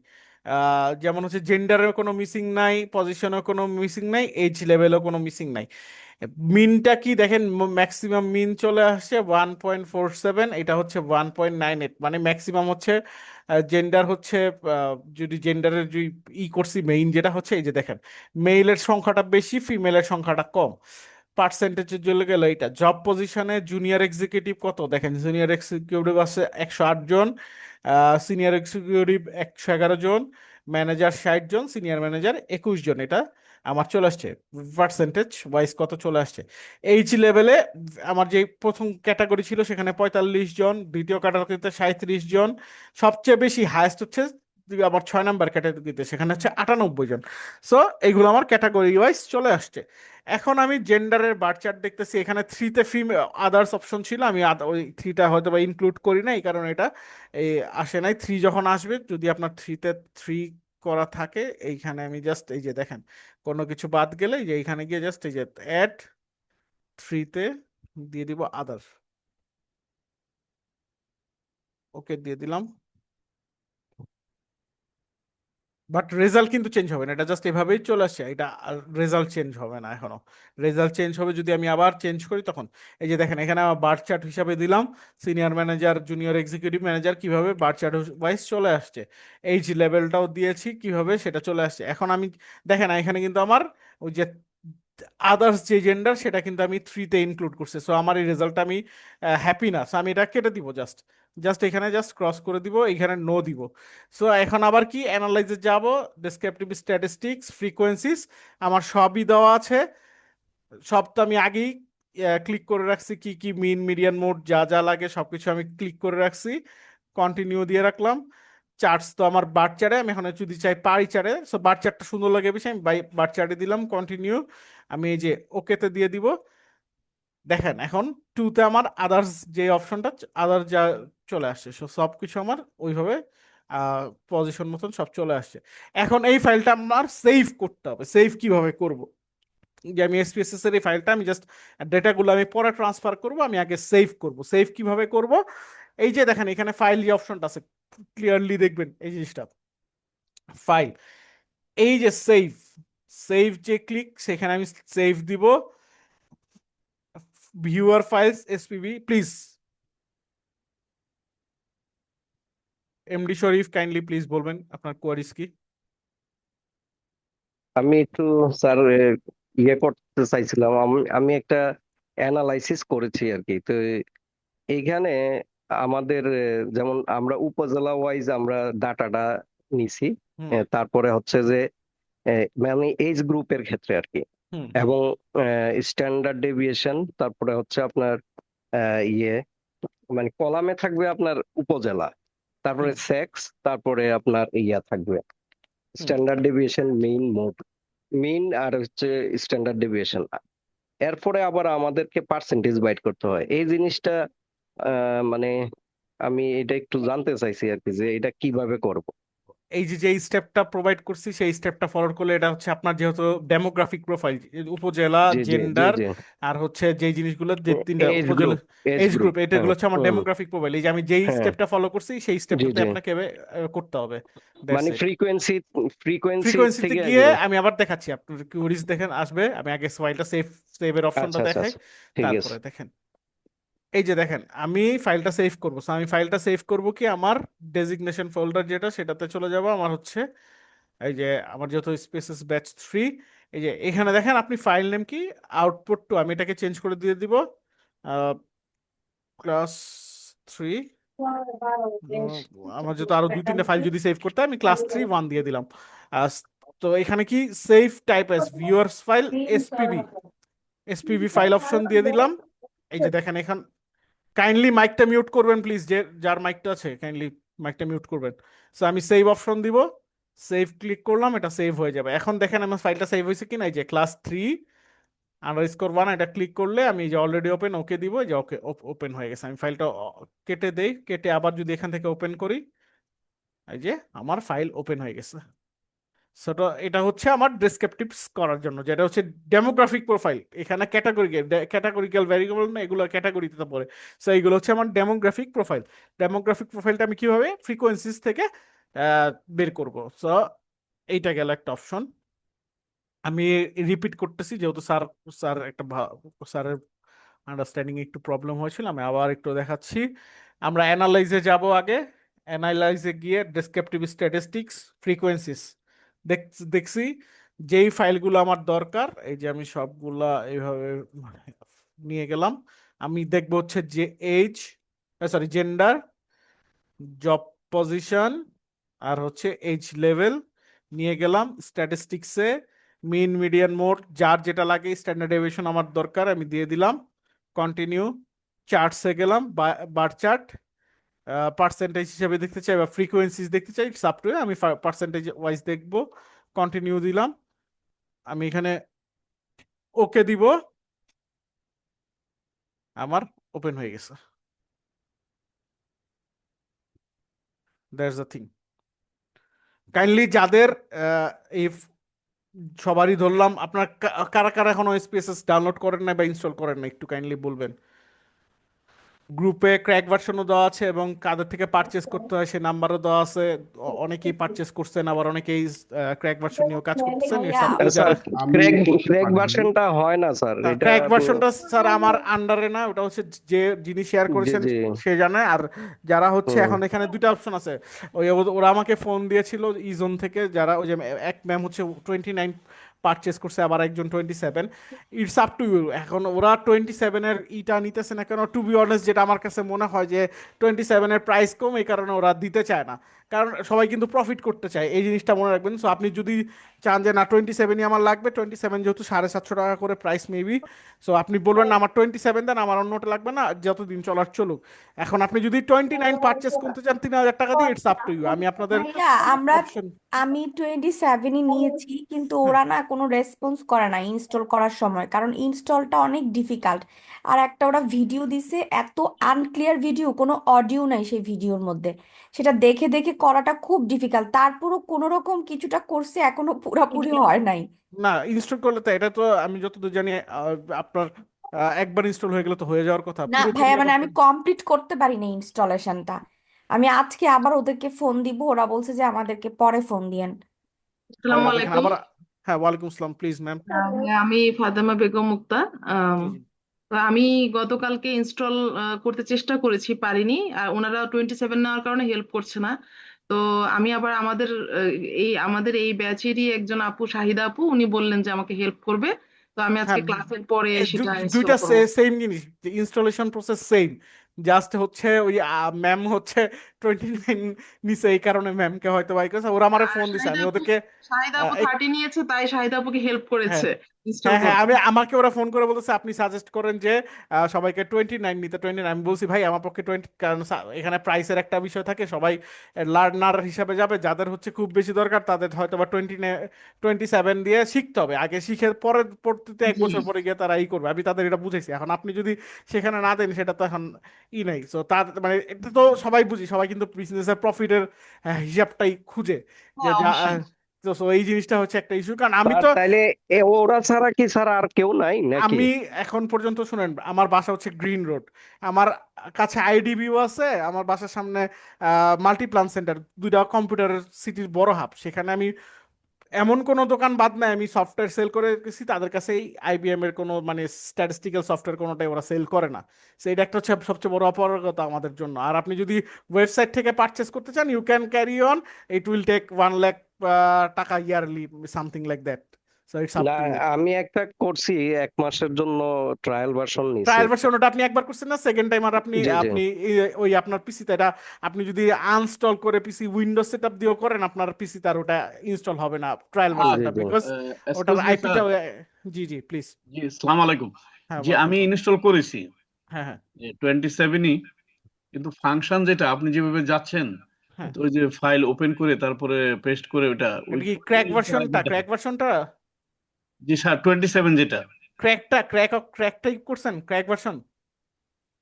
যেমন হচ্ছে জেন্ডারের কোনো মিসিং নাই, পজিশনের কোনো মিসিং নাই, এজ লেভেলও কোনো মিসিং নাই। মিনটা কি দেখেন, ম্যাক্সিমাম মিন চলে আসছে 1.47, এটা হচ্ছে 1.98, মানে ম্যাক্সিমাম হচ্ছে জেন্ডার হচ্ছে যদি জেন্ডারের যদি করছি মেইন যেটা হচ্ছে এই যে দেখেন, মেইলের সংখ্যাটা বেশি, ফিমেলের সংখ্যাটা কম। পার্সেন্টেজে চলে গেল এইটা। জব পজিশনে জুনিয়র এক্সিকিউটিভ কত দেখেন, জুনিয়র এক্সিকিউটিভ আছে 108 জন, সিনিয়র এক্সিকিউটিভ 111 জন, ম্যানেজার 60 জন, সিনিয়র ম্যানেজার 21 জন। এটা আমার চলে আসছে পার্সেন্টেজ ওয়াইজ কত চলে আসছে। এইচ লেভেলে আমার যে প্রথম ক্যাটাগরি ছিল সেখানে 45 জন, দ্বিতীয় ক্যাটাগরিতে 37 জন, সবচেয়ে বেশি হায়েস্ট হচ্ছে আমার 6 নাম্বার ক্যাটাগরিতে, সেখানে হচ্ছে 98 জন। সো এইগুলো আমার ক্যাটাগরি ওয়াইজ চলে আসছে। এখন আমি জেন্ডারের বার চার্ট দেখতেছি, এখানে থ্রিতে ফিমেল আদার্স অপশন ছিল, আমি ওই থ্রিটা হয়তো বা ইনক্লুড করি না, এই কারণে এটা এই আসে নাই। থ্রি যখন আসবে, যদি আপনার থ্রিতে থ্রি করা থাকে, এইখানে আমি জাস্ট এই যে দেখেন কোনো কিছু বাদ গেলে এই যে এইখানে গিয়ে জাস্ট এই যে অ্যাড থ্রিতে দিয়ে দিব আদার, ওকে দিয়ে দিলাম। বাট রেজাল্ট কিন্তু চেঞ্জ হবে না, এটা জাস্ট এভাবেই চলে আসছে, এটা রেজাল্ট চেঞ্জ হবে না এখনো। রেজাল্ট চেঞ্জ হবে যদি আমি আবার চেঞ্জ করি তখন। এই যে দেখেন এখানে আমার বার চার্ট হিসাবে দিলাম, senior manager, junior executive manager কিভাবে বার চার্ট ওয়াইজ চলে আসছে। এইচ লেভেলটাও দিয়েছি কিভাবে সেটা চলে আসছে। এখন আমি দেখেন এখানে কিন্তু আমার ওই যে আদার্স যে জেন্ডার সেটা কিন্তু আমি থ্রিতে ইনক্লুড করছি। সো আমার এই রেজাল্টটা আমি হ্যাপি না, সো আমি এটা কেটে দিব, জাস্ট জাস্ট এখানে জাস্ট ক্রস করে দিব, এখানে নো দিব। সো এখন আবার কি অ্যানালাইজে যাব, ডেসক্রিপটিভ স্ট্যাটিস্টিক্স, ফ্রিকোয়েন্সিস, আমার সবই দেওয়া আছে। সব তো আমি আগেই ক্লিক করে রাখছি, কি কি মিন, মিডিয়ান, মোড যা যা লাগে সবকিছু আমি ক্লিক করে রাখছি, কন্টিনিউ দিয়ে রাখলাম। চার্টস তো আমার বার চার্টে, আমি এখন যদি চাই পাই চার্টে, সো বার চার্টটা সুন্দর লাগে বেশি, আমি বার চার্টে দিলাম কন্টিনিউ। আমি এই যে ওকেতে দিয়ে দিব। দেখেন এখন টুতে আমার আদার্স যে অপশনটা, আদার যা চলে আসছে, সো সব কিছু আমার ওইভাবে পজিশন মতন সব চলে আসছে। এখন এই ফাইলটা আমার সেভ করতে হবে। সেভ কিভাবে করব, যে আমি এসপিএসএস এর এই ফাইলটা আমি জাস্ট ডেটাগুলো আমি পরে ট্রান্সফার করব, আমি আগে সেভ করব। সেভ কিভাবে করব, এই যে দেখেন এখানে ফাইল যে অপশনটা আছে, ক্লিয়ারলি দেখবেন এই জিনিসটা, ফাইল, এই যে সেভ, সেভ যে ক্লিক, সেখানে আমি সেভ দিব। Viewer files SPV please. MD Sharif kindly please বলবেন আপনার কোয়ারিজ কি।
আমি একটু স্যার ইয়ে করতে চাইছিলাম, আমি একটা অ্যানালাইসিস করেছি আর কি। তো এইখানে আমাদের যেমন আমরা উপজেলা ওয়াইজ আমরা ডাটাটা নিছি,
হুম
তারপরে হচ্ছে যে মানে এইজ গ্রুপের ক্ষেত্রে আর কি,
হুম
এবং স্ট্যান্ডার্ড ডেভিয়েশন, তারপরে হচ্ছে আপনার ইয়ে মানে কলামে থাকবে আপনার উপজেলা, তারপরে
হুম
সেক্স, তারপরে আপনার ইয়া থাকবে
হুম
স্ট্যান্ডার্ড ডেভিয়েশন, মেইন, মোড, মিন, আর হচ্ছে স্ট্যান্ডার্ড ডেভিয়েশন। এরপরে আবার আমাদেরকে পার্সেন্টেজ বাইট করতে হয় এই জিনিসটা। মানে আমি এটা একটু জানতে চাইছি আর কি, যে এটা কিভাবে করব।
এই যে যে স্টেপটা প্রোভাইড করছি সেই স্টেপটা ফলো করলে, এটা হচ্ছে আপনার যেহেতু ডেমোগ্রাফিক প্রোফাইল, উপজেলা,
জি জি জি
জেন্ডার,
জি।
আর হচ্ছে যে জিনিসগুলো, যে তিনটা
age
upazila,
group, age
age
group,
group,
হ্যাঁ।
এটাগুলো হচ্ছে আমার
হুম।
Demographic profile. এই যে আমি যেই
হ্যাঁ।
স্টেপটা ফলো করছি সেই
জি
স্টেপটাতে
জি।
আপনাকে করতে হবে। দ্যাটস
মানে
ইট।
ফ্রিকোয়েন্সি
ফ্রিকোয়েন্সিতে
থেকে
গিয়ে
যে।
আমি আবার দেখাচ্ছি, আপনার কিউরিজ দেখেন আসবে। আমি আগে ফাইলটা সেভের অপশনটা
আচ্ছা আচ্ছা
দেখাই,
আচ্ছা, ঠিক আছে।
তারপরে দেখেন। এই যে দেখেন, আমি ফাইলটা সেভ করবো। So, আমি ফাইলটা সেভ করব কি, আমার ডেজিগনেশন ফোল্ডার যেটা, সেটাতে চলে যাব। আমার হচ্ছে এই যে আমার যেহেতু স্পেসেস ব্যাচ 3, এই যে এখানে দেখেন আপনি ফাইল নেম কি, আউটপুট 2, আমি এটাকে চেঞ্জ করে দিয়ে দিব ক্লাস 3। আমার যেহেতু আরো 2-3টা ফাইল যদি সেভ করতে হয়, আমি ক্লাস 3 1 দিয়ে দিলাম। আহ, তো এখানে কি save type as viewers file SPV, SPV file option দিয়ে দিলাম। এই যে দেখেন এখন, কাইন্ডলি মাইকটা মিউট করবেন প্লিজ, যে যার মাইকটা আছে কাইন্ডলি মাইকটা মিউট করবেন। সো আমি সেভ অপশন দিব, সেভ ক্লিক করলাম, এটা সেভ হয়ে যাবে। এখন দেখেন আমার ফাইলটা সেভ হয়েছে কিনা। এই যে ক্লাস 3_1 এটা ক্লিক করলে আমি এই যে অলরেডি ওপেন, ওকে দিব। এই যে ওকে, ওপেন হয়ে গেছে। আমি ফাইলটা কেটে দেই, কেটে আবার যদি এখান থেকে ওপেন করি, এই যে আমার ফাইল ওপেন হয়ে গেছে। সেটা, এটা হচ্ছে আমার ডেসক্রিপটিভস করার জন্য, যেটা হচ্ছে ডেমোগ্রাফিক প্রোফাইল। এখানে ক্যাটাগরিক্যাল ভ্যারিয়েবল না, এগুলো ক্যাটাগরিতে পড়ে। সো এইগুলো হচ্ছে আমার ডেমোগ্রাফিক প্রোফাইল। ডেমোগ্রাফিক প্রোফাইলটা আমি কিভাবে ফ্রিকোয়েন্সিস থেকে বের করব। সো এইটা গেল একটা অপশন। আমি রিপিট করতেছি, যেহেতু স্যারের আন্ডারস্ট্যান্ডিং একটু প্রবলেম হয়েছিল। আমি আবার একটু দেখাচ্ছি। আমরা অ্যানালাইজে যাব আগে। অ্যানালাইজে গিয়ে ডেসক্রিপটিভ স্ট্যাটিস্টিক্স, ফ্রিকোয়েন্সিস দেখছি যেই ফাইলগুলো আমার দরকার। এই যে আমি সবগুলা এইভাবে নিয়ে গেলাম। আমি দেখবো হচ্ছে যে age, sorry, gender, job position, আর হচ্ছে এজ লেভেল নিয়ে গেলাম। স্ট্যাটিস্টিক্সে মিন, মিডিয়ান, মোড, যার যেটা লাগে, স্ট্যান্ডার্ড ডেভিয়েশন আমার দরকার, আমি দিয়ে দিলাম। কন্টিনিউ। চার্টসে গেলাম, বার চার্ট, পার্সেন্টেজ হিসেবে দেখতে চাই বা ফ্রিকোয়েন্সিজ দেখতে চাই, ইটস আপ টু। আমি পার্সেন্টেজ ওয়াইজ দেখবো। কন্টিনিউ দিলাম। আমি এখানে ওকে দিব। আমার ওপেন হয়ে গেছে। That's the thing. কাইন্ডলি যাদের এই সবারই ধরলাম, আপনার কারা কারা এখনো স্পেসেস ডাউনলোড করেন না বা ইনস্টল করেন না, একটু কাইন্ডলি বলবেন। গ্রুপে ক্র্যাক ভার্সনও দেওয়া আছে, এবং কাদের থেকে পারচেস করতে হয় সে নাম্বারও দেওয়া আছে। অনেকেই পারচেস করছেন, আবার অনেকেই ক্র্যাক ভার্সন নিয়েও কাজ করতেছেন। ইটস আপ টু
স্যার,
যারা।
আমি
ক্র্যাক
করতে
ক্র্যাক
পারিনি।
ভার্সনটা হয় না স্যার, এটা
ক্র্যাক
আপনি।
ভার্সনটা স্যার আমার আন্ডারে না, ওটা হচ্ছে যে যিনি শেয়ার
জি
করেছেন
জি।
সে জানে। আর যারা হচ্ছে
হুম।
এখন এখানে দুইটা অপশন আছে। ওরা আমাকে ফোন দিয়েছিল ইজন থেকে, যারা ওই যে এক ম্যাম হচ্ছে 29 পারচেস করছে, আবার একজন 27। It's up to you. এখন ওরা 27-এর ইটা নিতেছে না কেন, টু বি অনেস্ট যেটা আমার কাছে মনে হয় যে 27-এর প্রাইস কম, এই কারণে ওরা দিতে চায় না। কারণ সবাই কিন্তু প্রফিট করতে চায়, এই জিনিসটা মনে রাখবেন। সো আপনি যদি চান যে না 27-ই আমার লাগবে, 27 যেহেতু 750 টাকা করে প্রাইস মেবি, সো আপনি বলবেন না আমার 27 দেন, আমার অন্যটা লাগবে না, যতদিন চলার চলুক। এখন আপনি যদি 29 পারচেস করতে চান 3000 টাকা দিয়ে, ইটস আপ টু ইউ। আমি আপনাদের
ভাইয়া আমরা
অপশন।
আমি 27-ই নিয়েছি, কিন্তু ওরা না কোনো রেসপন্স করে না ইনস্টল করার সময়, কারণ ইনস্টলটা অনেক ডিফিকাল্ট। আর একটা ওরা ভিডিও দিছে, এত আনক্লিয়ার ভিডিও, কোনো অডিও নাই সেই ভিডিওর মধ্যে। সেটা দেখে দেখে করাটা খুব ডিফিকাল্ট। তারপরও কোনো রকম কিছুটা করছে, এখনো পুরাপুরি হয় নাই।
না, ইনস্টল করলে তো, এটা তো আমি যতদূর জানি আপনার একবার ইনস্টল হয়ে গেলে তো হয়ে যাওয়ার কথা,
না
পুরোপুরি
ভাইয়া, মানে
আবার
আমি কমপ্লিট করতে পারিনি ইনস্টলেশনটা। আমি আজকে আবার ওদেরকে ফোন দিব, ওরা বলছে যে আমাদেরকে পরে ফোন দিয়েন।
দেখেন
আসসালামু
আবার।
আলাইকুম।
হ্যাঁ হ্যাঁ, ওয়ালাইকুম আসসালাম, প্লিজ ম্যাম।
ভাইয়া, আমি ফাতেমা বেগম মুক্তা। আম,
জি জি।
তো আমি গতকালকে ইনস্টল করতে চেষ্টা করেছি, পারিনি। আর ওনারা 27 নেওয়ার কারণে হেল্প করছে না। তো আমি আবার আমাদের এই ব্যাচেরই একজন আপু, শাহিদা আপু, উনি বললেন যে আমাকে হেল্প করবে। তো আমি আজকে
হ্যাঁ,
ক্লাসের পরে সেটা ইনস্টল
দুইটা
করবো।
সেম জিনিস, ইনস্টলেশন প্রসেস সেম, জাস্ট হচ্ছে ওই ম্যাম হচ্ছে 29 নিচে, এই কারণে ম্যামকে হয়তো বাই করেছে, ওরা আমারে
আর
ফোন দিছে, আমি ওদেরকে
শাহিদা আপু
আহ,
30 নিয়েছে, তাই শাহিদা আপুকে হেল্প
হ্যাঁ
করেছে ইনস্টল
হ্যাঁ হ্যাঁ,
করতে।
আমাকে ওরা ফোন করে বলতেছে আপনি সাজেস্ট করেন যে সবাইকে 29 নিতে। 29 আমি বলছি ভাই আমার পক্ষে 20, কারণ এখানে প্রাইসের একটা বিষয় থাকে, সবাই লার্নার হিসাবে যাবে, যাদের হচ্ছে খুব বেশি দরকার তাদের হয়তো বা 27 দিয়ে শিখতে হবে, আগে শিখে পরে পরবর্তীতে এক
জি।
বছর পরে গিয়ে তারা করবে, আমি তাদের এটা বুঝাইছি। এখন আপনি যদি সেখানে না দেন সেটা তো এখন নাই, সো তার মানে এটা তো সবাই বুঝি, সবাই কিন্তু বিজনেসের প্রফিটের হিসাবটাই খুঁজে, যে
হ্যাঁ,
যা
অবশ্যই।
তো so এই জিনিসটা হচ্ছে একটা ইস্যু, কারণ আমি
স্যার
তো
তাইলে ওরা ছাড়া কি স্যার আর কেউ নাই নাকি?
আমি এখন পর্যন্ত শুনেন, আমার বাসা হচ্ছে গ্রিন রোড, আমার কাছে আইডিবিও আছে, আমার বাসার সামনে মাল্টিপ্লান সেন্টার, দুইটা কম্পিউটার সিটির বড় হাব, সেখানে আমি এমন কোনো দোকান বাদ নাই আমি সফটওয়্যার সেল করে গেছি তাদের কাছেই, আইবিএম এর কোনো মানে স্ট্যাটিস্টিক্যাল সফটওয়্যার কোনোটাই ওরা সেল করে না। সো এটা একটা হচ্ছে সবচেয়ে বড় অপারগতা আমাদের জন্য। আর আপনি যদি ওয়েবসাইট থেকে পারচেস করতে চান, you can carry on, it will take 1 lakh টাকা yearly, something like that, so it's up
না,
টু ইউ।
আমি একটা করছি 1 মাসের জন্য, ট্রায়াল ভার্সন নিছি
ট্রায়াল
একটা।
ভার্সন ওটা আপনি একবার করছেন না, সেকেন্ড টাইম আর আপনি
জি জি।
আপনি ওই আপনার পিসিতে এটা আপনি যদি আনস্টল করে পিসি উইন্ডোজ সেটআপ দিয়েও করেন, আপনার পিসিতে আর ওটা ইনস্টল হবে না ট্রায়াল
জি
ভার্সনটা,
জি।
বিকজ ওটার
এক্সকিউজ মি স্যার।
আইপিটা। জি জি প্লিজ।
জি, আসসালামু আলাইকুম।
হ্যাঁ,
জি,
ওয়ালাইকুম
আমি
সালাম।
ইনস্টল করেছি
হ্যাঁ হ্যাঁ
27ই, কিন্তু ফাংশন যেটা আপনি যেভাবে যাচ্ছেন,
হ্যাঁ,
তো ওই যে ফাইল ওপেন করে তারপরে পেস্ট করে ওটা ওই
এটা কি ক্র্যাক
ওই
ভার্সনটা?
যেটা-
ক্র্যাক ভার্সনটা
জি স্যার, 27 যেটা
ক্র্যাকটাই করছেন, ক্র্যাক ভার্সন।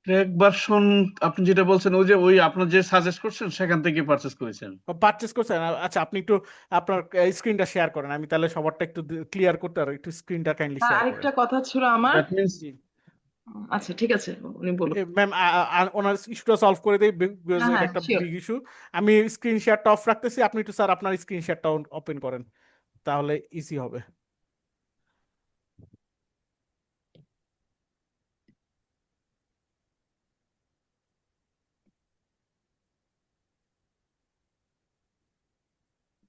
Crack version. আপনি যেটা বলছেন ওই যে ওই আপনার যে সাজেস্ট করছেন সেখান থেকে পারচেজ করেছেন।
পারচেস করছেন? আচ্ছা, আপনি একটু আপনার স্ক্রিনটা শেয়ার করেন, আমি তাহলে সবারটা একটু ক্লিয়ার করতে পারবো, একটু স্ক্রিনটা কাইন্ডলি শেয়ার করেন।
আরেকটা কথা ছিল আমার।
দ্যাট মিন্স
জি
আচ্ছা, ঠিক আছে, উনি বলুন।
ম্যাম, ওনার ইস্যুটা সলভ করে দেই, বিকজ
হ্যাঁ
এটা
হ্যাঁ,
একটা
শিওর।
Big issue. আমি স্ক্রিন শেয়ারটা অফ রাখতেছি, আপনি একটু স্যার আপনার স্ক্রিন শেয়ারটা ওপেন করেন, তাহলে ইজি হবে।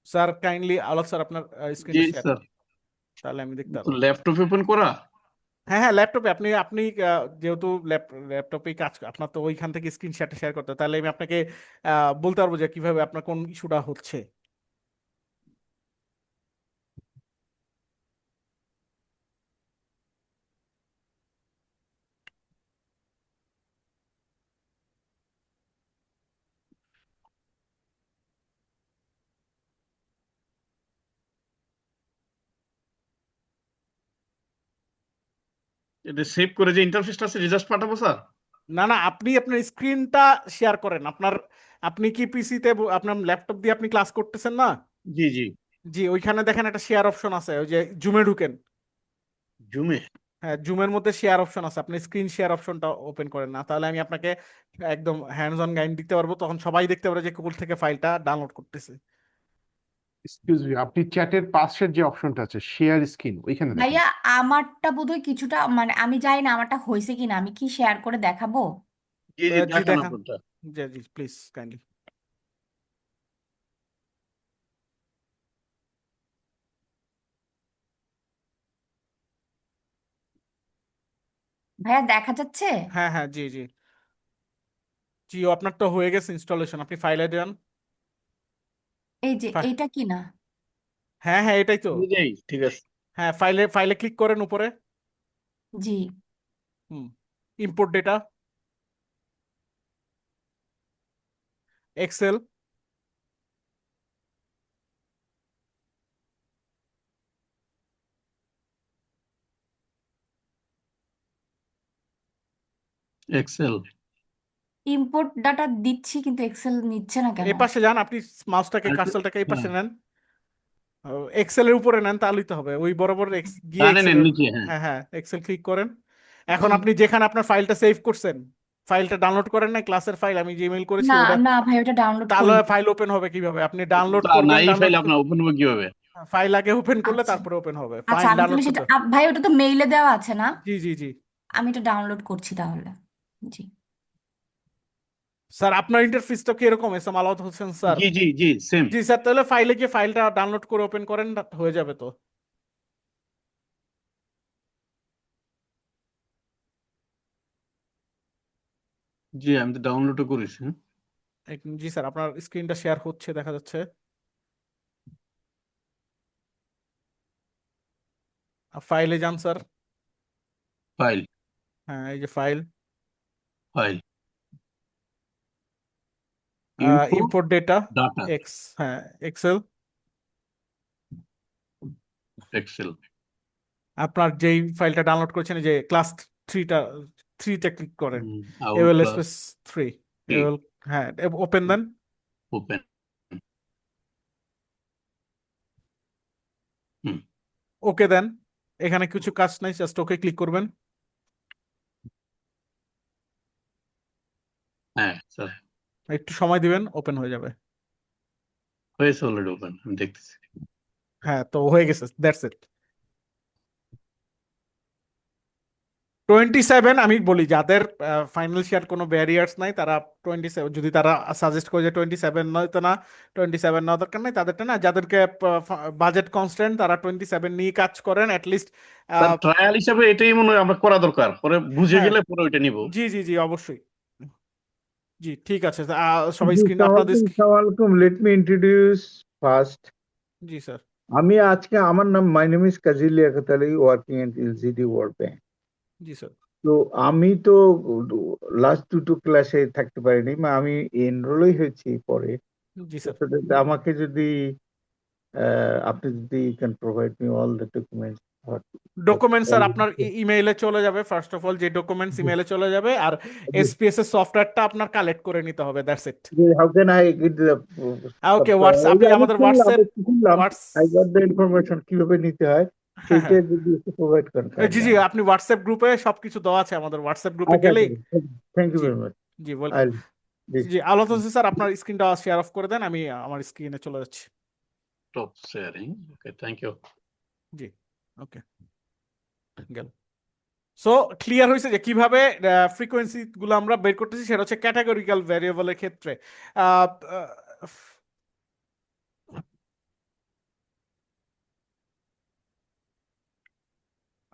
স্যার কাইন্ডলি আলোক স্যার আপনার
জি
স্ক্রিনটা শেয়ার
স্যার,
করেন, তাহলে আমি দেখতে
তো
পারবো।
ল্যাপটপ ওপেন করা।
হ্যাঁ হ্যাঁ, ল্যাপটপে আপনি আপনি যেহেতু ল্যাপটপে কাজ আপনার, তো ওইখান থেকে স্ক্রিন শেয়ারটা শেয়ার করতে, তাহলে আমি আপনাকে বলতে পারবো যে কিভাবে আপনার কোন ইস্যুটা হচ্ছে।
এটা সেভ করে যে ইন্টারফেসটা আছে জাস্ট পাঠাবো স্যার।
না না, আপনি আপনার স্ক্রিনটা শেয়ার করেন, আপনি কি পিসিতে আপনার ল্যাপটপ দিয়ে আপনি ক্লাস করতেছেন না?
জি জি।
জি, ওইখানে দেখেন একটা শেয়ার অপশন আছে, ওই যে জুমে ঢুকেন।
জুমে।
হ্যাঁ, জুমের মধ্যে শেয়ার অপশন আছে, আপনি স্ক্রিন শেয়ার অপশনটা ওপেন করেন না, তাহলে আমি আপনাকে একদম হ্যান্ডস অন গাইড দিতে পারবো, তখন সবাই দেখতে পারে যে কোন থেকে ফাইলটা ডাউনলোড করতেছে।
এক্সকিউজ মি, আপনি চ্যাটের পাশের যে অপশনটা আছে শেয়ার স্ক্রিন, ওইখানে দেখেন।
ভাইয়া, আমারটা বোধহয় কিছুটা, মানে আমি জানি না আমারটা হয়েছে কিনা, আমি কি শেয়ার করে দেখাবো?
জি জি,
জি
দেখান
দেখান,
আপনারটা।
জি জি প্লিজ কাইন্ডলি।
ভাইয়া, দেখা যাচ্ছে?
হ্যাঁ হ্যাঁ, জি জি জি, আপনার তো হয়ে গেছে ইনস্টলেশন, আপনি ফাইলে যান।
এই যে
ফা-
এইটা কি না?
হ্যাঁ হ্যাঁ, এটাই তো।
বুঝেই ঠিক আছে।
হ্যাঁ, ফাইলে ফাইলে ক্লিক করেন উপরে।
জি।
Hmm, import data, excel.
Excel.
Import data দিচ্ছি কিন্তু এক্সেল নিচ্ছে না কেন?
এই পাশে যান, আপনি মাউসটাকে কার্সরটাকে এই পাশে নেন, এক্সেলের উপরে নেন, তাহলেই তো হবে, ওই বরাবর গিয়ে
জানেন এর
এক্সেলের।
নিচে, হ্যাঁ।
হ্যাঁ হ্যাঁ, এক্সেল ক্লিক করেন। এখন
জি।
আপনি যেখানে আপনার ফাইলটা সেভ করছেন, ফাইলটা ডাউনলোড করেন না, ক্লাসের ফাইল আমি যে ইমেল করেছি
না
ওটা,
না ভাই, ওটা ডাউনলোড
তাহলে
করি।
ফাইল ওপেন হবে কিভাবে? আপনি ডাউনলোড
তা না,
করবেন,
এই ফাইল
ডাউনলোড
আপনার ওপেন হবে কিভাবে?
ফাইল আগে ওপেন করলে
আচ্ছা
তারপরে ওপেন হবে,
আচ্ছা,
ফাইল
আমি
ডাউনলোড
তাহলে সেটা
করতে।
ভাই ওটা তো মেইলে দেওয়া আছে না?
জি জি জি
আমি এটা ডাউনলোড করছি তাহলে। জি।
স্যার, আপনার ইন্টারফেসটা কি এরকম এস এম আলাউত হোসেন স্যার?
জি জি জি সেম।
জি স্যার, তাহলে ফাইলে গিয়ে ফাইলটা ডাউনলোড করে ওপেন করেন, হয়ে যাবে তো।
জি আমি তো ডাউনলোডও করেছি।
জি স্যার, আপনার স্ক্রিনটা শেয়ার হচ্ছে, দেখা যাচ্ছে। ফাইলে যান স্যার।
ফাইল
হ্যাঁ, এই যে file,
file info
import data,
data
হ্যাঁ, এক্সেল।
এক্সেল।
আপনার যেই ফাইলটা ডাউনলোড করেছেন, এই যে ক্লাস থ্রিটা, থ্রিতে ক্লিক করেন,
out
AOL
class
space three, AOL, হ্যাঁ, ওপেন দেন।
ওপেন। হুম
ওকে দেন। এখানে কিছু কাজ নাই, জাস্ট ওকে ক্লিক করবেন।
হ্যাঁ স্যার
একটু সময় দিবেন, ওপেন হয়ে যাবে।
হয়েছে অলরেডি ওপেন, আমি দেখতেছি।
হ্যাঁ, তো হয়ে গেছে, দ্যাটস ইট। 27, আমি বলি যাদের ফাইন্যান্সিয়াল কোনো ব্যারিয়ার্স নাই, তারা 27, যদি তারা সাজেস্ট করে যে 27 নয়তো না, 27 নেওয়া দরকার নাই তাদেরটা না, যাদেরকে বাজেট কনস্ট্যান্ট তারা 27 নিয়ে কাজ করেন অ্যাটলিস্ট।
স্যার ট্রায়াল হিসাবে এটাই মনে হয় আমরা করা দরকার, পরে বুঝে
হ্যাঁ,
গেলে পরে ওইটা নিব।
জি জি জি, অবশ্যই। জি, ঠিক আছে, সবাই
জি,
স্ক্রিন আপনাদের
সালাম আলাইকুম। Let me introduce first.
জি স্যার।
আমি আজকে, আমার নাম, my name is Kazi Liaquat Ali, working at LGD world bank.
জি স্যার।
তো আমি তো লাস্ট দুটো ক্লাসে থাকতে পারিনি, আমি এনরোলই হয়েছি পরে।
জি স্যার।
তো আমাকে যদি আপনি যদি can provide me all the documents.
Document sir আপনার ইমেইলে চলে যাবে, ফার্স্ট অফ অল যে ডকুমেন্টস ইমেইলে চলে যাবে, আর এসপিএস এর সফটওয়্যারটা আপনার কালেক্ট করে নিতে হবে, that's it.
How can I get the
ওকে, আপনি আমাদের WhatsApp,
I got the information কিভাবে নিতে হয়
হ্যাঁ
সেইটা
হ্যাঁ,
যদি প্রোভাইড করেন
জি
কাইন্ডলি।
জি, আপনি হোয়াটসঅ্যাপ গ্রুপে সবকিছু দেওয়া আছে, আমাদের হোয়াটসঅ্যাপ গ্রুপে
আচ্ছা
গেলেই।
থ্যাংক ইউ
জি
ভেরি মাচ।
জি,
আই
ওয়েলকাম। জি, আলোচ হোসেন স্যার, আপনার স্ক্রিনটা শেয়ার অফ করে দেন, আমি আমার স্ক্রিনে চলে যাচ্ছি।
Stop sharing. Okay thank you.
জি, ওকে, গেল। সো ক্লিয়ার হয়েছে যে কিভাবে ফ্রিকোয়েন্সি গুলো আমরা বের করতেছি, সেটা হচ্ছে ক্যাটাগরিক্যাল ভ্যারিয়েবলের ক্ষেত্রে। আহ,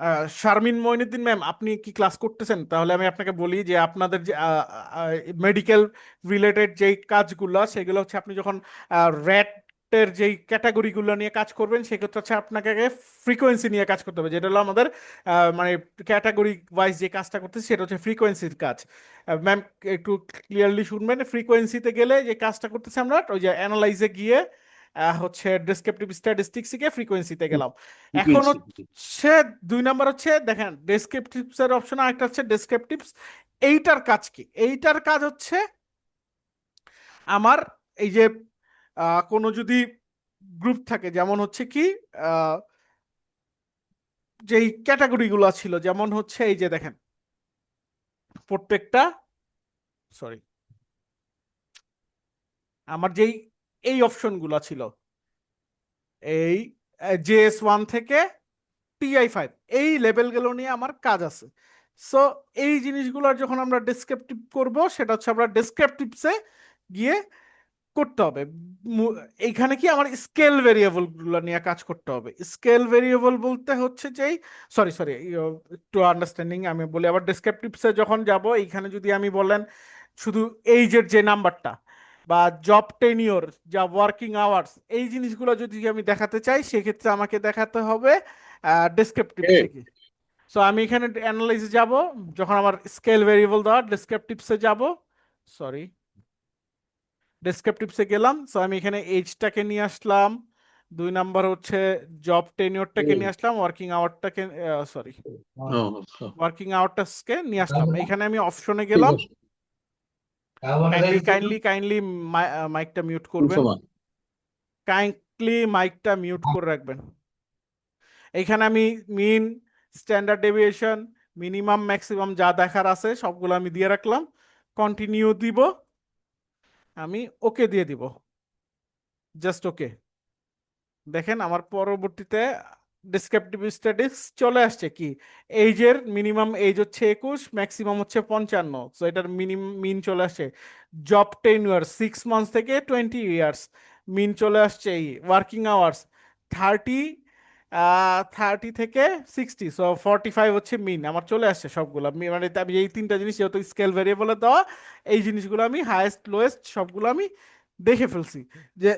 আহ, শারমিন মঈনুদ্দিন ম্যাম, আপনি কি ক্লাস করতেছেন? তাহলে আমি আপনাকে বলি যে আপনাদের যে মেডিকেল রিলেটেড যেই কাজগুলো, সেগুলো হচ্ছে আপনি যখন র্যাটের যেই ক্যাটাগরিগুলো নিয়ে কাজ করবেন, সেক্ষেত্রে হচ্ছে আপনাকে ফ্রিকোয়েন্সি নিয়ে কাজ করতে হবে, যেটা হলো আমাদের মানে ক্যাটাগরি ওয়াইজ যে কাজটা করতেছি সেটা হচ্ছে ফ্রিকোয়েন্সির কাজ। ম্যাম, একটু ক্লিয়ারলি শুনবেন। ফ্রিকোয়েন্সিতে গেলে যে কাজটা করতেছি আমরা, ওই যে অ্যানালাইজে গিয়ে হচ্ছে ডেসক্রিপটিভ স্ট্যাটিস্টিক্স গিয়ে ফ্রিকোয়েন্সিতে গেলাম। এখন হচ্ছে 2 নাম্বার হচ্ছে, দেখেন ডেসক্রিপটিভস এর অপশন, আরেকটা হচ্ছে ডেসক্রিপটিভস। এইটার কাজ কি? এইটার কাজ হচ্ছে আমার এই যে কোনো যদি গ্রুপ থাকে, যেমন হচ্ছে কি যেই ক্যাটাগরিগুলো ছিল, যেমন হচ্ছে এই যে দেখেন প্রত্যেকটা, সরি, আমার যেই এই অপশনগুলো ছিল, এই JS1 থেকে TI5, এই লেভেলগুলো নিয়ে আমার কাজ আছে। সো এই জিনিসগুলোর যখন আমরা ডেসক্রিপটিভ করব, সেটা হচ্ছে আমরা ডেসক্রিপটিভসে গিয়ে করতে হবে। এইখানে কি আমার স্কেল ভেরিয়েবল গুলো নিয়ে কাজ করতে হবে। স্কেল ভেরিয়েবল বলতে হচ্ছে যেই, সরি সরি, একটু আন্ডারস্ট্যান্ডিং আমি বলি, আবার ডেসক্রিপটিভসে যখন যাব, এইখানে যদি আমি বলেন শুধু এইজের যে নাম্বারটা, বা জব টেনিওর, যা ওয়ার্কিং আওয়ার্স, এই জিনিসগুলো যদি আমি দেখাতে চাই, সেক্ষেত্রে আমাকে দেখাতে হবে ডেসক্রিপটিভসে কি। সো আমি এখানে অ্যানালাইজে যাব, যখন আমার স্কেল ভেরিয়েবল দেওয়া, ডেসক্রিপটিভসে যাব, সরি, ডেসক্রিপটিভসে গেলাম। সো আমি এখানে এজটাকে নিয়ে আসলাম, 2 নাম্বার হচ্ছে জব টেনিওরটাকে নিয়ে আসলাম, ওয়ার্কিং আওয়ারটাকে, সরি, ওয়ার্কিং আওয়ারটাকে নিয়ে আসলাম। এখানে আমি অপশনে গেলাম। কাইন্ডলি কাইন্ডলি কাইন্ডলি মাইকটা মিউট করবেন, কাইন্ডলি মাইকটা মিউট করে রাখবেন। এখানে আমি মিন, স্ট্যান্ডার্ড ডেভিয়েশন, মিনিমাম ম্যাক্সিমাম যা দেখার আছে সবগুলো আমি দিয়ে রাখলাম। কন্টিনিউ দিব, আমি ওকে দিয়ে দিব, জাস্ট ওকে। দেখেন আমার পরবর্তীতে ডেসক্রিপটিভ স্ট্যাটিস্টিক্স চলে আসছে কি, এইজের মিনিমাম এজ হচ্ছে 21, ম্যাক্সিমাম হচ্ছে 55, সো এটার মিন চলে আসছে। জব টেন্যুয়ার 6 মান্থস থেকে 20 ইয়ার্স, মিন চলে আসছে। এই ওয়ার্কিং আওয়ার্স 30, 30 থেকে 60, সো 45 হচ্ছে মিন আমার চলে আসছে সবগুলো। মানে আমি এই তিনটা জিনিস যেহেতু স্কেল ভেরিয়েবলে দেওয়া, এই জিনিসগুলো আমি হাইয়েস্ট লোয়েস্ট সবগুলো আমি দেখে ফেলছি যে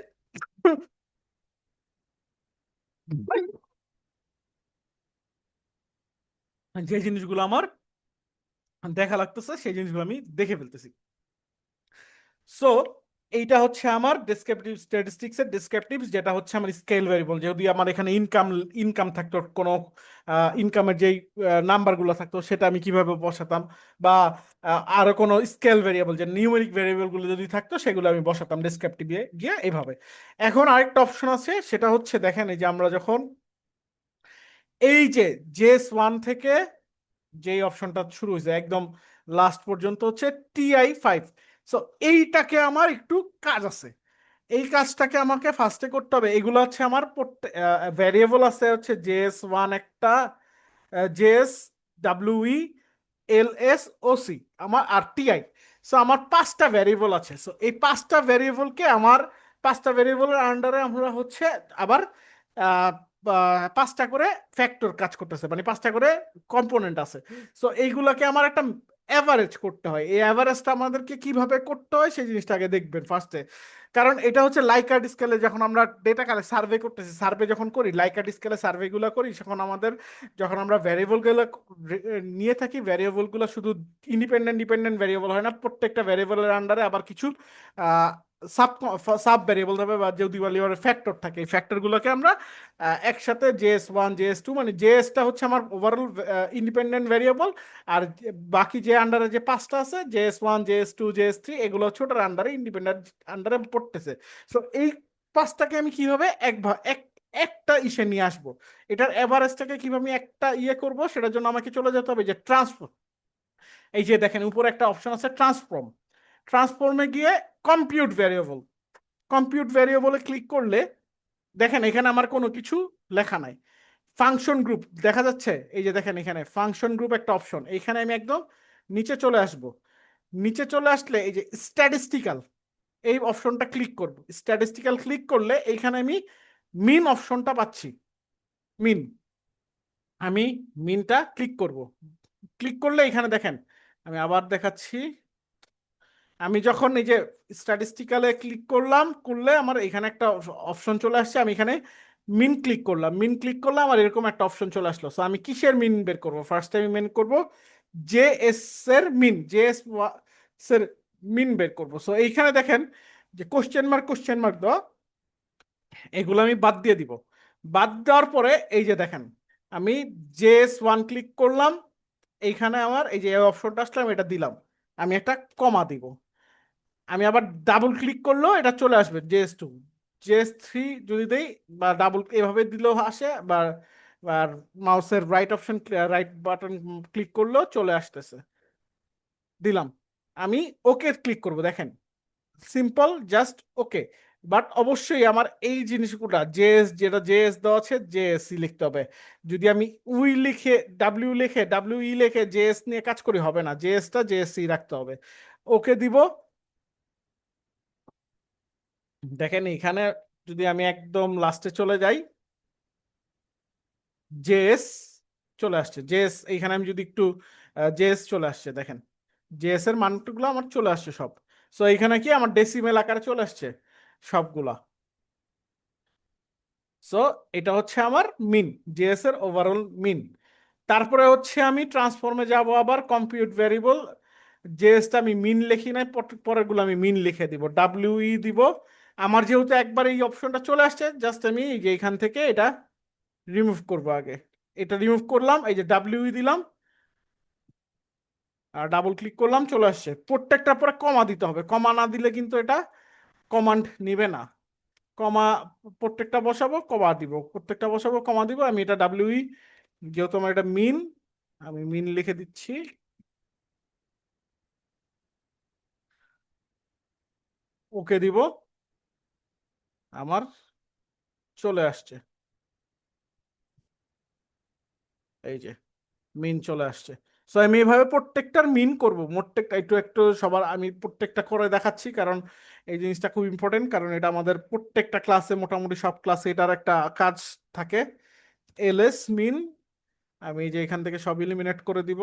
যে জিনিসগুলো আমার দেখা লাগতেছে সেই জিনিসগুলো আমি দেখে ফেলতেছি। সো এইটা হচ্ছে আমার ডেসক্রিপটিভ স্ট্যাটিস্টিক্স এর ডেসক্রিপটিভস, যেটা হচ্ছে আমার স্কেল ভেরিয়েবল। যদি আমার এখানে ইনকাম থাকতো, কোনো ইনকামের যেই নাম্বারগুলো থাকতো সেটা আমি কিভাবে বসাতাম, বা আরো কোনো স্কেল ভেরিয়েবল যে নিউমেরিক ভেরিয়েবল গুলো যদি থাকতো সেগুলো আমি বসাতাম ডেসক্রিপটিভে গিয়ে এইভাবে। এখন আরেকটা অপশন আছে, সেটা হচ্ছে দেখেন এই যে আমরা যখন এই যে JS1 থেকে যেই অপশনটা শুরু হয়েছে একদম লাস্ট পর্যন্ত হচ্ছে TI5। সো এইটাকে আমার একটু কাজ আছে, এই কাজটাকে আমাকে ফার্স্টে করতে হবে। এগুলো হচ্ছে আমার ভ্যারিয়েবল আছে হচ্ছে JS1 একটা, JS, WE, LS, OC আমার আর TI। সো আমার 5টা ভ্যারিয়েবল আছে। সো এই 5টা ভ্যারিয়েবলকে আমার 5টা ভ্যারিয়েবলের আন্ডারে আমরা হচ্ছে আবার আহ, 5টা করে ফ্যাক্টর কাজ করতেছে, মানে 5টা করে কম্পোনেন্ট আছে। সো এইগুলাকে আমার একটা অ্যাভারেজ করতে হয়। এই অ্যাভারেজটা আমাদেরকে কিভাবে করতে হয় সেই জিনিসটা আগে দেখবেন ফার্স্টে। কারণ এটা হচ্ছে লাইকার্ট স্কেলে যখন আমরা ডেটা কালেক্ট সার্ভে করতেছি, সার্ভে যখন করি লাইকার্ট স্কেলে সার্ভেগুলো করি, তখন আমাদের যখন আমরা ভ্যারিয়েবলগুলো নিয়ে থাকি, ভ্যারিয়েবলগুলো শুধু ইন্ডিপেন্ডেন্ট ডিপেন্ডেন্ট ভ্যারিয়েবল হয় না, প্রত্যেকটা ভ্যারিয়েবলের আন্ডারে আবার কিছু সাব সাব ভ্যারিয়েবল হবে বা যদি বলি ফ্যাক্টর থাকে। এই ফ্যাক্টরগুলোকে আমরা একসাথে JS1 JS2, মানে JS টা হচ্ছে আমার ওভারঅল ইন্ডিপেন্ডেন্ট ভ্যারিয়েবল, আর বাকি যে আন্ডারে যে 5টা আছে JS1 JS2 JS3 এগুলো হচ্ছে ওটার আন্ডারে ইন্ডিপেন্ডেন্ট আন্ডারে পড়তেছে। সো এই 5টাকে আমি কিভাবে একটা ইসে নিয়ে আসবো, এটার এভারেজটাকে কিভাবে আমি একটা করব, সেটার জন্য আমাকে চলে যেতে হবে যে ট্রান্সফর্ম। এই যে দেখেন উপরে একটা অপশন আছে ট্রান্সফর্ম, ট্রান্সফর্মে গিয়ে কম্পিউট ভ্যারিয়েবল, কম্পিউট ভ্যারিয়েবলে ক্লিক করলে দেখেন এখানে আমার কোনো কিছু লেখা নাই। ফাংশন গ্রুপ দেখা যাচ্ছে, এই যে দেখেন এখানে ফাংশন গ্রুপ একটা অপশন, এইখানে আমি একদম নিচে চলে আসব। নিচে চলে আসলে এই যে স্ট্যাটিস্টিক্যাল, এই অপশনটা ক্লিক করব। স্ট্যাটিস্টিক্যাল ক্লিক করলে এইখানে আমি মিন অপশনটা পাচ্ছি। মিন, আমি মিনটা ক্লিক করব। ক্লিক করলে এখানে দেখেন, আমি আবার দেখাচ্ছি, আমি যখন এই যে স্ট্যাটিস্টিক্যালে ক্লিক করলাম, করলে আমার এখানে একটা অপশন চলে আসছে। আমি এখানে মিন ক্লিক করলাম, মিন ক্লিক করলে আমার এরকম একটা অপশন চলে আসলো। সো আমি কিসের মিন বের করব, ফার্স্ট টাইম মিন করব JS এর মিন, JS এর মিন বের করব। সো এইখানে দেখেন যে কোশ্চেন মার্ক দাও, এগুলো আমি বাদ দিয়ে দিব। বাদ দেওয়ার পরে এই যে দেখেন আমি JS1 ক্লিক করলাম, এইখানে আমার এই যে অপশনটা আসলাম, এটা দিলাম, আমি একটা কমা দিব। আমি আবার ডাবল ক্লিক করলেও এটা চলে আসবে JS2, JS3 যদি দেই বা ডাবল এভাবে দিলেও আসে, বা আর মাউসের right option right button click করলেও চলে আসতেছে। দিলাম, আমি ওকে ক্লিক করব। দেখেন সিম্পল, জাস্ট ওকে। বাট অবশ্যই আমার এই জিনিসগুলো যেটা জেএস দেওয়া আছে জেএসসি লিখতে হবে। যদি আমি ডাব্লিউ লিখে জেএস নিয়ে কাজ করি হবে না, জেএসটা জেএসসি রাখতে হবে। ওকে দিব। দেখেন এখানে যদি আমি একদম লাস্টে চলে যাই, জেএস চলে আসছে। জেএস এইখানে আমি যদি একটু জেএস চলে আসছে, দেখেন জেএস এর মানগুলো আমার চলে আসছে সব। সো এখানে কি আমার ডেসিমেল আকারে চলে আসছে সবগুলা। সো এটা হচ্ছে আমার মিন, জেএস এর ওভারঅল মিন। তারপরে হচ্ছে আমি ট্রান্সফর্মে যাব, আবার কম্পিউট ভ্যারিয়েবল, জেএসটা আমি মিন লিখি নাই, পরেরগুলো আমি মিন লিখে দিব, ডাব্লিউই দিব। আমার যেহেতু একবার এই অপশনটা চলে আসছে, জাস্ট আমি এই যে এখান থেকে এটা রিমুভ করব আগে। এটা রিমুভ করলাম, এই যে ডাব্লিউই দিলাম আর ডাবল ক্লিক করলাম, চলে আসছে। প্রত্যেকটা পরে কমা দিতে হবে, কমা না দিলে কিন্তু এটা কমান্ড নিবে না। কমা প্রত্যেকটা বসাবো, কমা দিব, প্রত্যেকটা বসাবো, কমা দিব। আমি এটা ডাব্লিউই, যেহেতু আমার এটা মিন, আমি মিন লিখে দিচ্ছি, ওকে দিব। আমার চলে আসছে, এই যে মিন চলে আসছে। সো আমি এইভাবে প্রত্যেকটার মিন করব, প্রত্যেকটা একটু একটু সবার আমি প্রত্যেকটা করে দেখাচ্ছি, কারণ এই জিনিসটা খুব ইম্পর্টেন্ট, কারণ এটা আমাদের প্রত্যেকটা ক্লাসে, মোটামুটি সব ক্লাসে এটার একটা কাজ থাকে। এলএস মিন আমি এই যে এখান থেকে সব ইলিমিনেট করে দিব।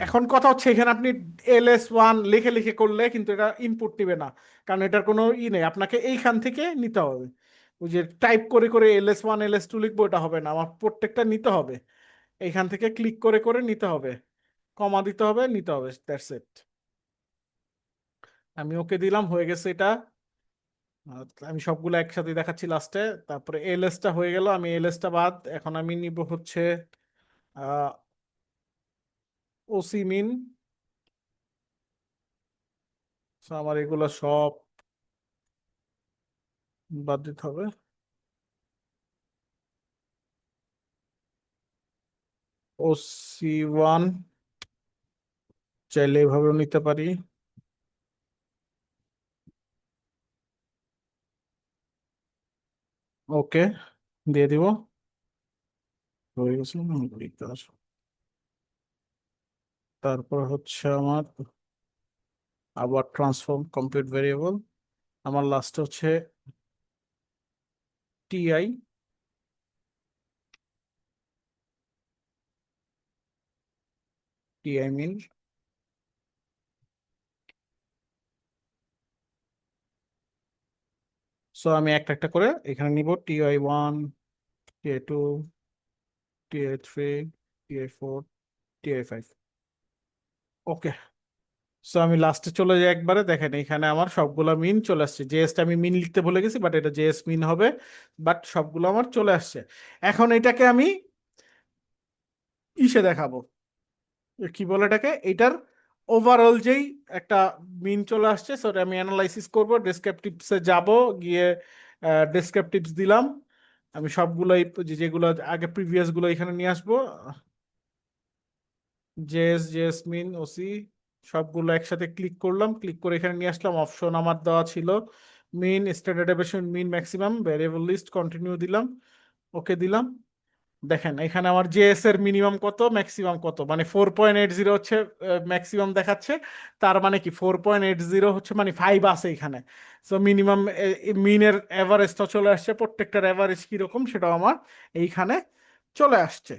এখন কথা হচ্ছে এখানে আপনি LS1 লিখে লিখে করলে কিন্তু এটা ইনপুট নিবে না, কারণ এটার কোনো নেই, আপনাকে এইখান থেকে নিতে হবে। ওই যে টাইপ করে করে LS1 LS2 লিখবো, এটা হবে না, আমার প্রত্যেকটা নিতে হবে, এইখান থেকে ক্লিক করে করে নিতে হবে, কমা দিতে হবে, নিতে হবে, দ্যাটস ইট। আমি ওকে দিলাম, হয়ে গেছে এটা। আমি সবগুলো একসাথে দেখাচ্ছি লাস্টে। তারপরে এলএসটা হয়ে গেল, আমি এলএসটা বাদ, এখন আমি নিব হচ্ছে ওসি মিন। আমার এগুলো সব বাদ দিতে হবে। OC1 চাইলে এভাবেও নিতে পারি। ওকে দিয়ে দিব, হয়ে গেছে। তারপর হচ্ছে আমার আবার ট্রান্সফর্ম কমপ্লিট ভেরিয়েবল, আমার লাস্ট হচ্ছে টিআই, টিআই মিন। সো আমি একটা একটা করে এখানে নিব, TI1, TI2, TI3, TI4, TI5। ওকে, সো আমি লাস্টে চলে যাই একবারে, দেখেন এখানে আমার সবগুলা মিন চলে আসছে। জেএসটা আমি মিন লিখতে ভুলে গেছি, বাট এটা জেএস মিন হবে, বাট সবগুলো আমার চলে আসছে। এখন এটাকে আমি ইসে দেখাবো, কি বলে এটাকে, এটার ওভারঅল যেই একটা মিন চলে আসছে, সেটা আমি অ্যানালাইসিস করব, ডেসক্রিপটিভসে যাব, গিয়ে ডেসক্রিপটিভস দিলাম। আমি সবগুলোই যেগুলো আগে প্রিভিয়াস গুলো এখানে নিয়ে আসবো, জেএস মিন ওসি সবগুলো একসাথে ক্লিক করলাম, ক্লিক করে এখানে নিয়ে আসলাম। অপশন আমার দেওয়া ছিল মিন, স্ট্যান্ডার্ড ডেভিয়েশন, মিন, ম্যাক্সিমাম, ভ্যারিয়েবল লিস্ট, কন্টিনিউ দিলাম, ওকে দিলাম। দেখেন এখানে আমার জেএস এর মিনিমাম কত, ম্যাক্সিমাম কত, মানে 4.80 হচ্ছে ম্যাক্সিমাম দেখাচ্ছে, তার মানে কি 4.80 হচ্ছে মানে 5 আছে এখানে। সো মিনিমাম মিনের এভারেজটা চলে আসছে, প্রত্যেকটার এভারেজ কিরকম সেটাও আমার এইখানে চলে আসছে।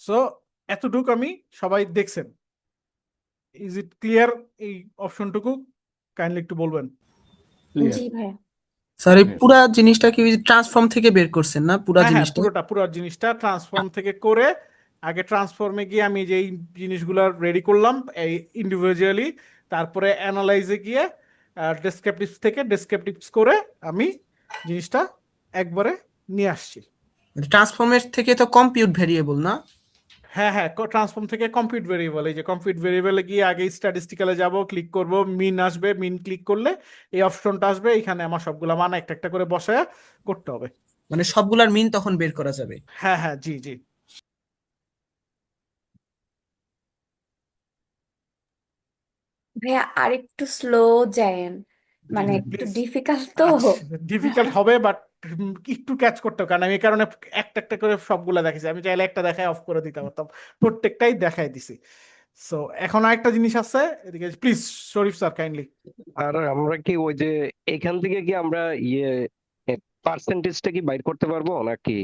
সো এতটুকু আমি সবাই দেখছেন, ইজ ইট ক্লিয়ার? এই অপশনটুকু কাইন্ডলি একটু বলবেন।
ক্লিয়ার।
জি ভাইয়া।
স্যার এই
Yes.
পুরা জিনিসটা কি ট্রান্সফর্ম থেকে বের করছেন না পুরা
হ্যাঁ হ্যাঁ,
জিনিসটা?
পুরো জিনিসটা ট্রান্সফর্ম থেকে করে, আগে ট্রান্সফর্মে গিয়ে আমি যেই জিনিসগুলো রেডি করলাম এই ইন্ডিভিজুয়ালি, তারপরে অ্যানালাইজে গিয়ে ডেসক্রিপটিভস থেকে ডেসক্রিপটিভস করে আমি জিনিসটা একবারে নিয়ে আসছি।
ট্রান্সফর্মের থেকে তো কম্পিউট ভেরিয়েবল না?
হ্যাঁ হ্যাঁ, ট্রান্সফর্ম থেকে কম্পিউট ভেরিয়েবল, এই যে কম্পিউট ভেরিয়েবলে গিয়ে আগে স্ট্যাটিস্টিক্যালে যাব, ক্লিক করব, মিন আসবে, মিন ক্লিক করলে এই অপশনটা আসবে, এখানে আমার সবগুলা মান একটা একটা করে বসায় করতে হবে।
মানে সবগুলার মিন তখন বের করা যাবে?
হ্যাঁ হ্যাঁ, জি জি।
ভাইয়া আর একটু স্লো যায়েন,
জি
মানে
জি
একটু
প্লিজ।
ডিফিকাল্ট তো।
আচ্ছা, ডিফিকাল্ট হবে, বাট একটু ক্যাচ করতে হবে, কারণ আমি এই কারণে একটা একটা করে সবগুলা দেখেছি, আমি চাইলে একটা দেখায় অফ করে দিতে পারতাম, প্রত্যেকটাই দেখাই দিছি। সো এখন আরেকটা জিনিস আছে, এদিকে প্লিজ শরীফ স্যার কাইন্ডলি।
আর আমরা কি ওই যে এখান থেকে কি আমরা ইয়ে পার্সেন্টেজটা কি বাইর করতে পারবো নাকি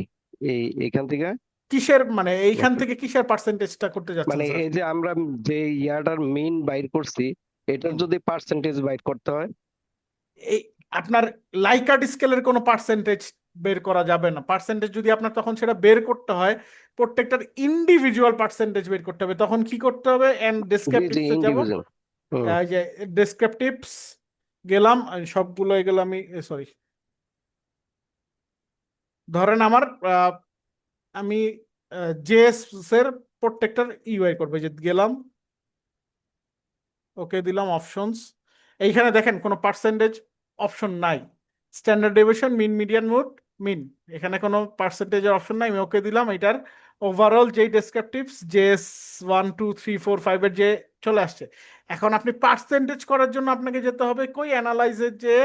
এখান থেকে?
কিসের মানে এইখান থেকে কিসের পার্সেন্টেজটা করতে যাচ্ছেন
মানে
স্যার?
এই যে আমরা যে ইয়াটার মিন বাইর করছি, এটার যদি পার্সেন্টেজ বাইর করতে হয়?
এই আপনার লাইকার্ট স্কেলের কোনো পার্সেন্টেজ বের করা যাবে না। পার্সেন্টেজ যদি আপনার তখন সেটা বের করতে হয়, প্রত্যেকটার ইন্ডিভিজুয়াল পার্সেন্টেজ বের করতে হবে। তখন কি করতে হবে, এন্ড
জি জি,
ডেসক্রিপটিভসে যাব,
ইন্ডিভিজুয়াল।
এই যে ডেসক্রিপটিভস গেলাম, আমি সবগুলো এগুলো আমি সরি, ধরেন আমার আমি জেএস এর প্রত্যেকটার ইউআই করবে, যে গেলাম, ওকে দিলাম, অপশনস, এইখানে দেখেন কোনো পার্সেন্টেজ অপশন নাই, স্ট্যান্ডার্ড ডেভিয়েশন, মিন, মিডিয়ান, মোড, মিন, এখানে কোনো পার্সেন্টেজের অপশন নাই। আমি ওকে দিলাম, এটার ওভারঅল যেই ডেসক্রিপটিভস যে 1 2 3 4 5 এর যে চলে আসছে। এখন আপনি পার্সেন্টেজ করার জন্য আপনাকে যেতে হবে কই অ্যানালাইজের যে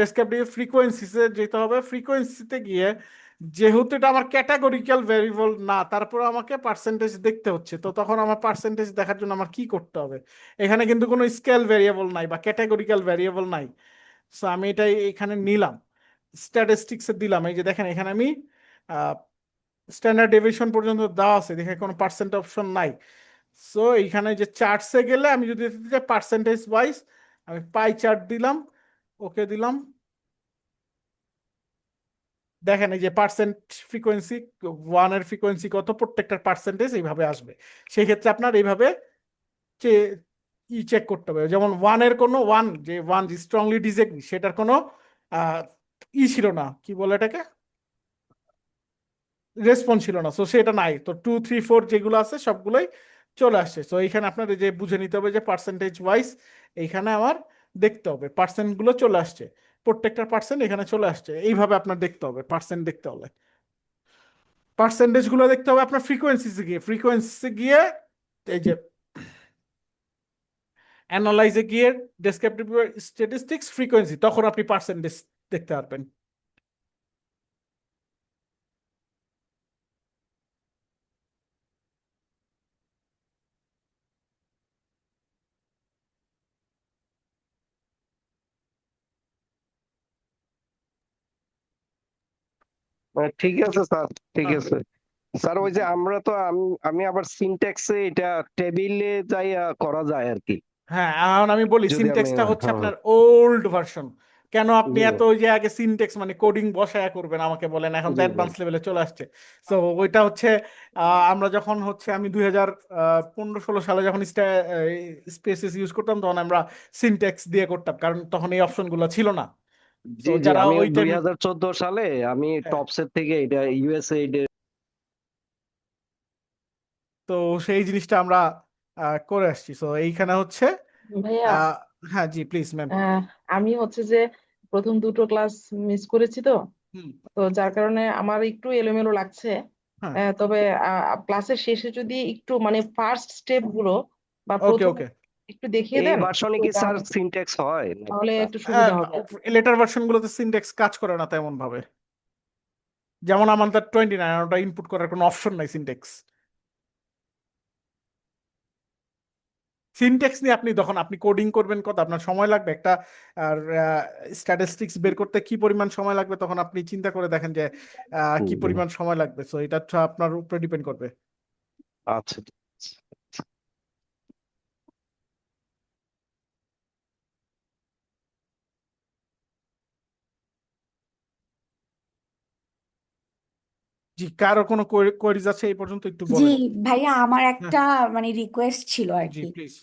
ডেসক্রিপটিভ ফ্রিকোয়েন্সিতে যেতে হবে। ফ্রিকোয়েন্সিতে গিয়ে যেহেতু এটা আমার ক্যাটাগরিক্যাল ভেরিয়েবল না, তারপর আমাকে পার্সেন্টেজ দেখতে হচ্ছে। তো তখন আমার পার্সেন্টেজ দেখার জন্য আমার কি করতে হবে? এখানে কিন্তু কোনো স্কেল ভেরিয়েবল নাই বা ক্যাটাগরিক্যাল ভেরিয়েবল নাই। সো আমি এটাই এখানে নিলাম, স্ট্যাটিস্টিক্সে দিলাম। এই যে দেখেন এখানে আমি স্ট্যান্ডার্ড ডেভিয়েশন পর্যন্ত দেওয়া আছে, দেখে কোনো পার্সেন্ট অপশন নাই। সো এইখানে যে চার্টসে গেলে আমি যদি পার্সেন্টেজ ওয়াইজ আমি পাই চার্ট দিলাম, ওকে দিলাম, দেখেন এই যে পার্সেন্ট ফ্রিকোয়েন্সি, 1 এর ফ্রিকোয়েন্সি কত, প্রত্যেকটার পার্সেন্টেজ এইভাবে আসবে। সেই ক্ষেত্রে আপনার এইভাবে চেক করতে হবে। যেমন 1-এর কোনো 1 যে 1 স্ট্রংলি ডিসএগ্রি, সেটার কোনো ছিল না, কি বলে এটাকে, রেসপন্স ছিল না। সো সেটা নাই। তো 2 3 4 যেগুলো আছে সবগুলোই চলে আসছে। সো এইখানে আপনার এই যে বুঝে নিতে হবে যে পার্সেন্টেজ ওয়াইজ এইখানে আমার দেখতে হবে পার্সেন্ট গুলো চলে আসছে, প্রত্যেকটা পার্সেন্ট এখানে চলে আসছে। এইভাবে আপনার দেখতে হবে পার্সেন্ট দেখতে হলে। পার্সেন্টেজ গুলো দেখতে হবে আপনার ফ্রিকোয়েন্সি গিয়ে এই যে অ্যানালাইজে গিয়ে ডেসক্রিপটিভ স্ট্যাটিস্টিক্স ফ্রিকোয়েন্সি, তখন আপনি পার্সেন্টেজ দেখতে পারবেন।
ঠিক আছে স্যার, ঠিক আছে স্যার। ওই যে আমরা তো আমি আবার সিনট্যাক্সে এটা টেবিলে যাই করা যায় আর কি,
হ্যাঁ, এখন আমি বলি
যদি আমি
সিনটেক্সটা হচ্ছে
হ্যাঁ
আপনার ওল্ড ভার্সন। কেন আপনি
জি
এত ওই যে আগে সিনটেক্স মানে কোডিং বসায়া করবেন আমাকে বলেন, এখন তো
জি জি
অ্যাডভান্স লেভেলে চলে আসছে। তো ওইটা হচ্ছে আমরা যখন হচ্ছে আমি 2015-16 সালে যখন স্পেসেস ইউজ করতাম, তখন আমরা সিনটেক্স দিয়ে করতাম, কারণ তখন এই অপশনগুলো ছিল না। তো
জি জি
যারা
আমিও
ওই টাইমে
2014 সালে আমি টপসের থেকে এটা ইউএসএইড
তো সেই জিনিসটা আমরা করে আসছি। তো এইখানে হচ্ছে
ভাইয়া,
আহ, হ্যাঁ জি প্লিজ ম্যাম।
আমি হচ্ছে যে প্রথম দুটো ক্লাস মিস করেছি, তো
হুম।
তো যার কারণে আমার একটু এলোমেলো লাগছে।
হ্যাঁ,
তবে ক্লাসের শেষে যদি একটু মানে ফার্স্ট স্টেপ গুলো বা
ওকে
প্রথম
ওকে।
একটু দেখিয়ে
এই
দেন,
ভার্সনে
তো
কি স্যার
তাহলে
সিনট্যাক্স হয়
তাহলে একটু সুবিধা হবে।
লেটার ভার্সন গুলোতে সিনট্যাক্স কাজ করে না তেমন ভাবে। যেমন আমাদের 29 ওটা ইনপুট করার কোনো অপশন নাই সিনট্যাক্স। সিনট্যাক্স নিয়ে আপনি যখন আপনি কোডিং করবেন কত আপনার সময় লাগবে, একটা আর স্ট্যাটিস্টিক্স বের করতে কি পরিমাণ সময় লাগবে, তখন আপনি চিন্তা করে দেখেন যে কি পরিমাণ সময় লাগবে। সো এটা হচ্ছে আপনার উপরে ডিপেন্ড করবে।
আচ্ছা।
জি, কারো কোনো কোয়েরিজ আছে এই পর্যন্ত, একটু
জি
বলেন।
ভাইয়া, আমার
হ্যাঁ,
একটা মানে রিকোয়েস্ট ছিল আর
জি
কি।
প্লিজ।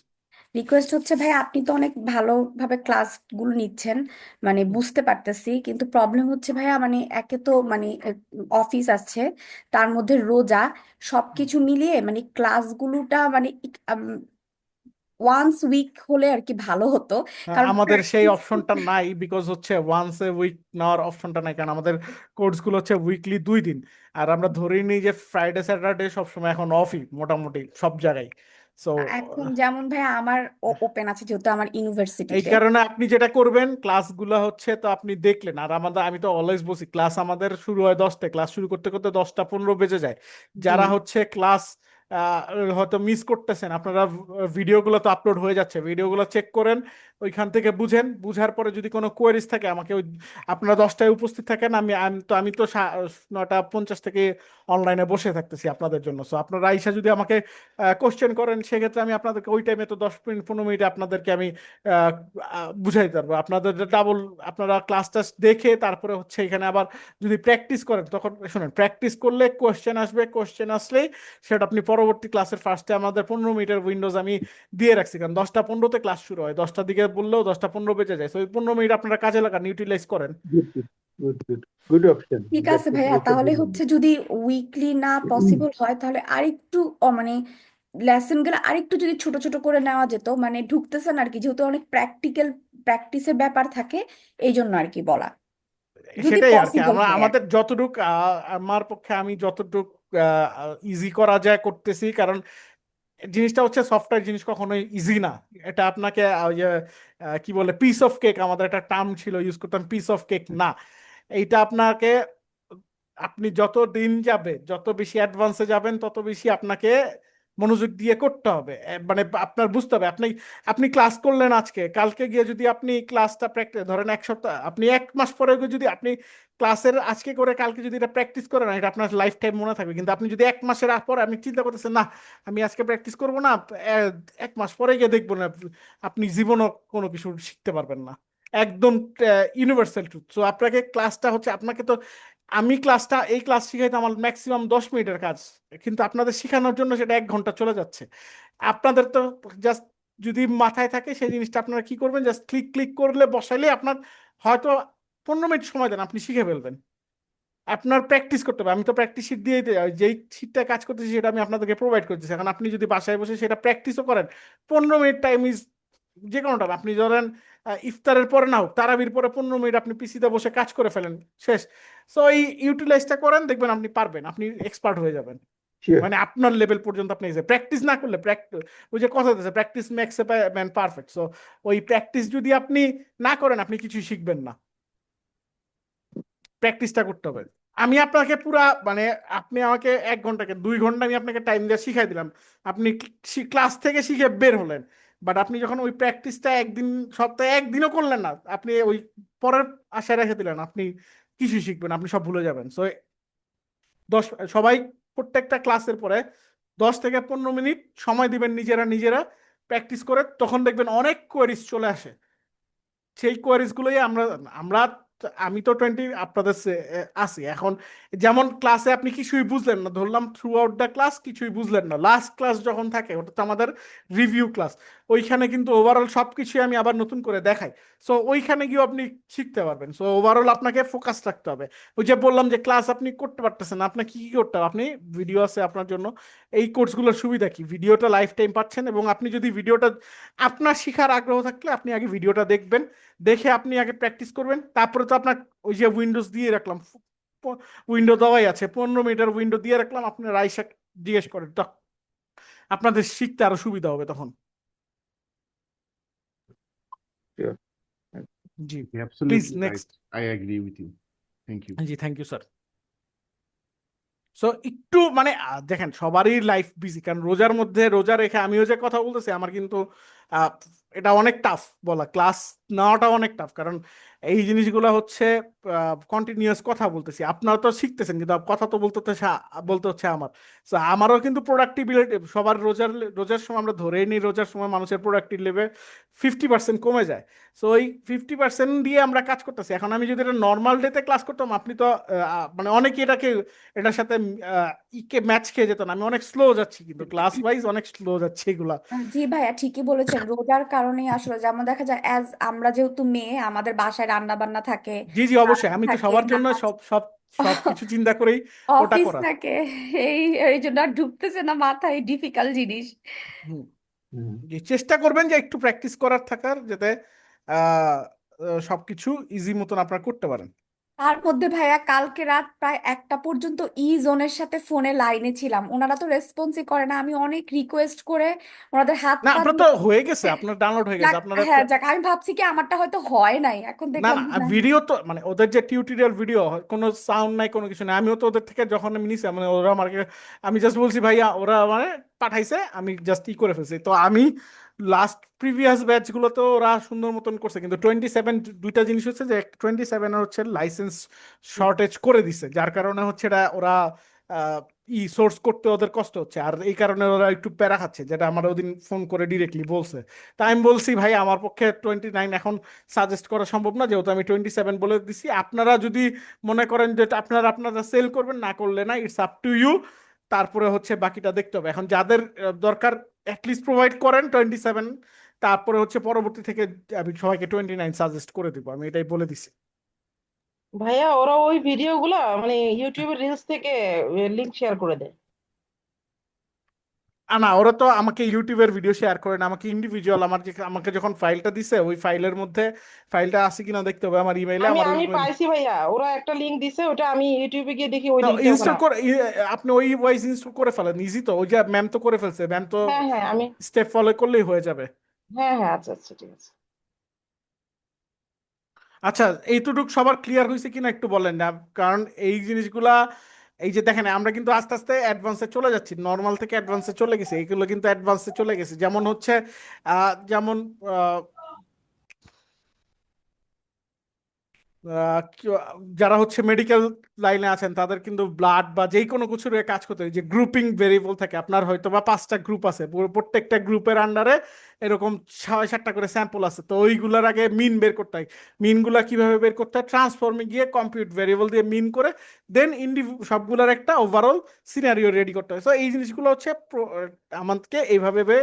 রিকোয়েস্ট হচ্ছে ভাই, আপনি তো অনেক ভালোভাবে ক্লাসগুলো নিচ্ছেন, মানে বুঝতে পারতেছি, কিন্তু প্রবলেম হচ্ছে ভাইয়া, মানে একে তো মানে অফিস আছে, তার মধ্যে রোজা, সবকিছু মিলিয়ে মানে ক্লাসগুলোটা মানে ওয়ান্স উইক হলে আর কি ভালো হতো, কারণ
আমাদের সেই
প্র্যাকটিস।
অপশনটা নাই, বিকজ হচ্ছে ওয়ান্স এ উইক নেওয়ার অপশনটা নাই, কারণ আমাদের কোর্স গুলো হচ্ছে উইকলি 2 দিন। আর আমরা ধরে নিই যে ফ্রাইডে স্যাটারডে সবসময় এখন অফই মোটামুটি সব জায়গায়। সো
এখন যেমন ভাইয়া আমার ওপেন আছে যেহেতু আমার
এই
ইউনিভার্সিটিতে।
কারণে আপনি যেটা করবেন, ক্লাসগুলো হচ্ছে তো আপনি দেখলেন। আর আমাদের আমি তো অলওয়েজ বলছি ক্লাস আমাদের শুরু হয় 10টায়, ক্লাস শুরু করতে করতে 10টা 15 বেজে যায়।
জি।
যারা হচ্ছে ক্লাস হয়তো মিস করতেছেন, আপনারা ভিডিওগুলো তো আপলোড হয়ে যাচ্ছে, ভিডিওগুলো চেক করেন, ওইখান থেকে বুঝেন। বুঝার পরে যদি কোনো কোয়েরিজ থাকে আমাকে আপনারা 10টায় উপস্থিত থাকেন, আমি তো 9টা 50 থেকে অনলাইনে বসে থাকতেছি আপনাদের জন্য। সো আপনারা আইসা যদি আমাকে কোশ্চেন করেন, সেক্ষেত্রে আমি আপনাদেরকে ওই টাইমে তো 10 মিনিট 15 মিনিটে আপনাদেরকে আমি বুঝাইতে পারবো। আপনাদের ডাবল আপনারা ক্লাস টাস দেখে তারপরে হচ্ছে এখানে আবার যদি প্র্যাকটিস করেন, তখন শুনেন, প্র্যাকটিস করলে কোশ্চেন আসবে, কোশ্চেন আসলেই সেটা আপনি পরবর্তী ক্লাসের ফার্স্টে আমাদের 15 মিনিটের উইন্ডোজ আমি দিয়ে রাখছি, কারণ 10টা 15-তে ক্লাস শুরু হয়, 10টার দিকে বললেও 10টা 15 বেজে যায়। তো ওই 15 মিনিট আপনারা কাজে লাগান, ইউটিলাইজ করেন।
গুড অপশন,
ঠিক
দ্যাট
আছে
উইল
ভাইয়া,
মেক এ
তাহলে
গুড
হচ্ছে যদি উইকলি না পসিবল হয়, তাহলে আরেকটু মানে লেসন গুলো আরেকটু যদি ছোট ছোট করে নেওয়া যেত, মানে ঢুকতেছেন আর কি, যেহেতু অনেক প্র্যাকটিসের ব্যাপার থাকে, এই জন্য আর কি বলা, যদি
সেটাই আর কি,
পসিবল
আমরা
হয় আর
আমাদের
কি।
যতটুক আমার পক্ষে আমি যতটুক ইজি করা যায় করতেছি, কারণ জিনিসটা হচ্ছে সফটওয়্যার জিনিস কখনোই ইজি না। এটা আপনাকে ওই যে কি বলে পিস অফ কেক, আমাদের একটা টার্ম ছিল ইউজ করতাম, পিস অফ কেক না। এইটা আপনাকে, আপনি যত দিন যাবে, যত বেশি অ্যাডভান্সে যাবেন, তত বেশি আপনাকে মনোযোগ দিয়ে করতে হবে। মানে আপনার বুঝতে হবে, আপনি আপনি ক্লাস করলেন আজকে, কালকে গিয়ে যদি আপনি ক্লাসটা প্র্যাকটিস, ধরেন এক সপ্তাহ, আপনি এক মাস পরে গিয়ে যদি আপনি ক্লাসের আজকে করে কালকে যদি এটা প্র্যাকটিস করেন, এটা আপনার লাইফ টাইম মনে থাকবে। কিন্তু আপনি যদি এক মাসের পরে আমি চিন্তা করতেছেন না আমি আজকে প্র্যাকটিস করবো না, এক মাস পরে গিয়ে দেখবো না, আপনি জীবনও কোনো কিছু শিখতে পারবেন না। একদম ইউনিভার্সাল ট্রুথ। সো আপনাকে ক্লাসটা হচ্ছে, আপনাকে তো আমি ক্লাসটা এই ক্লাস শিখাইতে আমার ম্যাক্সিমাম 10 মিনিটের কাজ, কিন্তু আপনাদের শেখানোর জন্য সেটা 1 ঘন্টা চলে যাচ্ছে। আপনাদের তো জাস্ট যদি মাথায় থাকে সেই জিনিসটা, আপনারা কি করবেন, জাস্ট ক্লিক ক্লিক করলে বসাইলে আপনার হয়তো 15 মিনিট সময় দেন, আপনি শিখে ফেলবেন। আপনার প্র্যাকটিস করতে হবে। আমি তো প্র্যাকটিস শিট দিয়ে যেই শিটটা কাজ করতেছি সেটা আমি আপনাদেরকে প্রোভাইড করতেছি। এখন আপনি যদি বাসায় বসে সেটা প্র্যাকটিসও করেন, 15 মিনিট টাইম ইজ যে কোনো টাইম। আপনি ধরেন ইফতারের পরে না হোক, তারাবির পরে 15 মিনিট আপনি পিসিতে বসে কাজ করে ফেলেন, শেষ। সো এই ইউটিলাইজটা করেন, দেখবেন আপনি পারবেন, আপনি এক্সপার্ট হয়ে যাবেন।
শিওর
মানে আপনার লেভেল পর্যন্ত আপনি প্র্যাকটিস না করলে, ওই যে কথা আছে, practice makes a man perfect. So ওই প্র্যাকটিস যদি আপনি না করেন, আপনি কিছুই শিখবেন না। প্র্যাকটিসটা করতে হবে। আমি আপনাকে পুরা মানে, আপনি আমাকে 1 ঘন্টাকে 2 ঘন্টা আমি আপনাকে টাইম দিয়ে শিখাই দিলাম, আপনি ক্লাস থেকে শিখে বের হলেন। বাট আপনি যখন ওই প্র্যাকটিসটা একদিন, সপ্তাহে একদিনও করলেন না, আপনি ওই পরের আশায় রেখে দিলেন, আপনি কিছুই শিখবেন, আপনি সব ভুলে যাবেন। সো 10 সবাই প্রত্যেকটা ক্লাসের পরে 10 থেকে 15 মিনিট সময় দিবেন নিজেরা নিজেরা প্র্যাকটিস করে, তখন দেখবেন অনেক কোয়েরিজ চলে আসে। সেই কোয়ারিজ গুলোই আমরা আমরা আমি তো 20 আপনাদের আছি এখন। যেমন ক্লাসে আপনি কিছুই বুঝলেন না, ধরলাম থ্রু আউট দ্য ক্লাস কিছুই বুঝলেন না, লাস্ট ক্লাস যখন থাকে ওটা তো আমাদের রিভিউ ক্লাস, ওইখানে কিন্তু ওভারঅল সবকিছুই আমি আবার নতুন করে দেখাই। সো ওইখানে গিয়েও আপনি শিখতে পারবেন। সো ওভারঅল আপনাকে ফোকাস রাখতে হবে। ওই যে বললাম যে ক্লাস আপনি করতে পারতেছেন না, আপনাকে কি কি করতে হবে, আপনি ভিডিও আছে আপনার জন্য। এই কোর্সগুলোর সুবিধা কি, ভিডিওটা লাইফ টাইম পাচ্ছেন, এবং আপনি যদি ভিডিওটা, আপনার শিখার আগ্রহ থাকলে আপনি আগে ভিডিওটা দেখবেন, দেখে আপনি আগে প্র্যাকটিস করবেন। তারপরে তো আপনার ওই যে উইন্ডোজ দিয়ে রাখলাম, উইন্ডো দেওয়াই আছে, 15 মিটার উইন্ডো দিয়ে রাখলাম, আপনার আইসা জিজ্ঞেস করেন, আপনাদের শিখতে আরো সুবিধা হবে তখন।
শিওর
জি please
Absolutely right.
Next.
I agree with you. Thank you.
জি থ্যাংক ইউ স্যার। সো একটু মানে দেখেন সবারই লাইফ বিজি, কারণ রোজার মধ্যে রোজা রেখে আমিও যে কথা বলতেছি, আমার কিন্তু আহ, এটা অনেক টাফ বলা, ক্লাস নেওয়াটা অনেক টাফ, কারণ এই জিনিসগুলো হচ্ছে কন্টিনিউয়াস কথা বলতেছি, আপনারা তো শিখতেছেন কিন্তু কথা তো বলতে হচ্ছে আমার। সো আমারও কিন্তু প্রোডাক্টিভিটি, সবার রোজার সময় আমরা ধরেই নিই, রোজার সময় মানুষের প্রোডাক্টিভ লেভেল 50% কমে যায়। সো ওই 50% দিয়ে আমরা কাজ করতেছি। এখন আমি যদি এটা নর্মাল ডেতে ক্লাস করতাম, আপনি তো মানে অনেকে এটার সাথে ম্যাচ খেয়ে যেত না, আমি অনেক স্লো যাচ্ছি, কিন্তু ক্লাস ওয়াইজ অনেক স্লো যাচ্ছে এগুলা।
জি ভাইয়া ঠিকই বলেছেন, রোজার কারণে আসলে যেমন দেখা যায়, আমরা যেহেতু মেয়ে, আমাদের বাসায় রান্না বান্না থাকে,
জি জি অবশ্যই, আমি তো
থাকে,
সবার জন্য
নামাজ,
সব সব সব কিছু চিন্তা করেই ওটা
অফিস
করা।
থাকে, এই এই জন্য আর ঢুকতেছে না মাথায় ডিফিকাল্ট জিনিস।
হুম।
হুম।
জি চেষ্টা করবেন যে একটু প্র্যাকটিস করার থাকার, যাতে আহ সবকিছু ইজি মতন আপনারা করতে পারেন।
তার মধ্যে ভাইয়া কালকে রাত প্রায় 1টা পর্যন্ত জোনের সাথে ফোনে লাইনে ছিলাম, ওনারা তো রেসপন্সই করে না, আমি অনেক রিকোয়েস্ট করে ওনাদের হাত
না
পা
আপনার তো
ধরে,
হয়ে গেছে, আপনার ডাউনলোড হয়ে গেছে
যাক,
আপনারা।
হ্যাঁ যাক, আমি ভাবছি কি আমারটা হয়তো হয় নাই, এখন
না
দেখলাম
না
যে না।
ভিডিও তো মানে ওদের যে টিউটোরিয়াল ভিডিও, কোনো সাউন্ড নাই কোনো কিছু নাই, আমিও তো ওদের থেকে যখন আমি নিছি, মানে ওরা আমাকে, আমি জাস্ট বলছি ভাইয়া, ওরা মানে পাঠাইছে, আমি জাস্ট করে ফেলছি। তো আমি লাস্ট প্রিভিয়াস ব্যাচ গুলোতে ওরা সুন্দর মতন করছে, কিন্তু 27 দুইটা জিনিস হচ্ছে যে 27 হচ্ছে লাইসেন্স শর্টেজ করে দিছে, যার কারণে হচ্ছে এটা ওরা সোর্স করতে ওদের কষ্ট হচ্ছে, আর এই কারণে ওরা একটু প্যারা খাচ্ছে, যেটা আমার ওদিন ফোন করে ডিরেক্টলি বলছে। তাই আমি বলছি ভাই আমার পক্ষে 29 এখন সাজেস্ট করা সম্ভব না, যেহেতু আমি 27 বলে দিছি। আপনারা যদি মনে করেন যে আপনারা সেল করবেন, না করলে না, ইটস আপ টু ইউ। তারপরে হচ্ছে বাকিটা দেখতে হবে। এখন যাদের দরকার অ্যাটলিস্ট প্রোভাইড করেন 27, তারপরে হচ্ছে পরবর্তী থেকে আমি সবাইকে 29 সাজেস্ট করে দিব, আমি এটাই বলে দিছি।
ভাইয়া ওরা ওই ভিডিও গুলা মানে ইউটিউবের রিলস থেকে লিংক শেয়ার করে দেয়।
না, ওরা তো আমাকে ইউটিউবের ভিডিও শেয়ার করে না, আমাকে ইন্ডিভিজুয়াল আমাকে যখন ফাইলটা দিছে ওই ফাইলের মধ্যে ফাইলটা আছে কিনা দেখতে হবে আমার ইমেইলে,
আমি
আমার ওই
আমি পাইছি ভাইয়া, ওরা একটা লিংক দিছে, ওটা আমি ইউটিউবে গিয়ে দেখি ওই লিংকটা
ইনস্টল
ওখানে
করে আপনি ওই ওয়াইজ ইনস্টল করে ফেলেন, ইজি তো, ওই যে ম্যাম তো করে ফেলছে, ম্যাম তো
হ্যাঁ হ্যাঁ আমি
স্টেপ ফলো করলেই হয়ে যাবে।
হ্যাঁ হ্যাঁ আচ্ছা আচ্ছা ঠিক আছে।
আচ্ছা, এইটুকু সবার ক্লিয়ার হয়েছে কিনা একটু বলেন না, কারণ এই জিনিসগুলা, এই যে দেখেন আমরা কিন্তু আস্তে আস্তে অ্যাডভান্সে চলে যাচ্ছি, নর্মাল থেকে অ্যাডভান্সে চলে গেছি, এইগুলো কিন্তু অ্যাডভান্সে চলে গেছে। যেমন হচ্ছে যেমন যারা হচ্ছে মেডিকেল লাইনে আছেন তাদের কিন্তু ব্লাড বা যেই কোনো কিছুর এ কাজ করতে হয়, যে গ্রুপিং ভেরিয়েবল থাকে, আপনার হয়তো বা 5টা গ্রুপ আছে, প্রত্যেকটা গ্রুপের আন্ডারে এরকম 6-7টা করে স্যাম্পল আছে, তো ওইগুলোর আগে মিন বের করতে হয়। মিনগুলা কিভাবে বের করতে হয়, ট্রান্সফর্মে গিয়ে কম্পিউট ভেরিয়েবল দিয়ে মিন করে দেন সবগুলোর একটা ওভারঅল সিনারিও রেডি করতে হয়। তো এই জিনিসগুলো হচ্ছে আমাদেরকে এইভাবে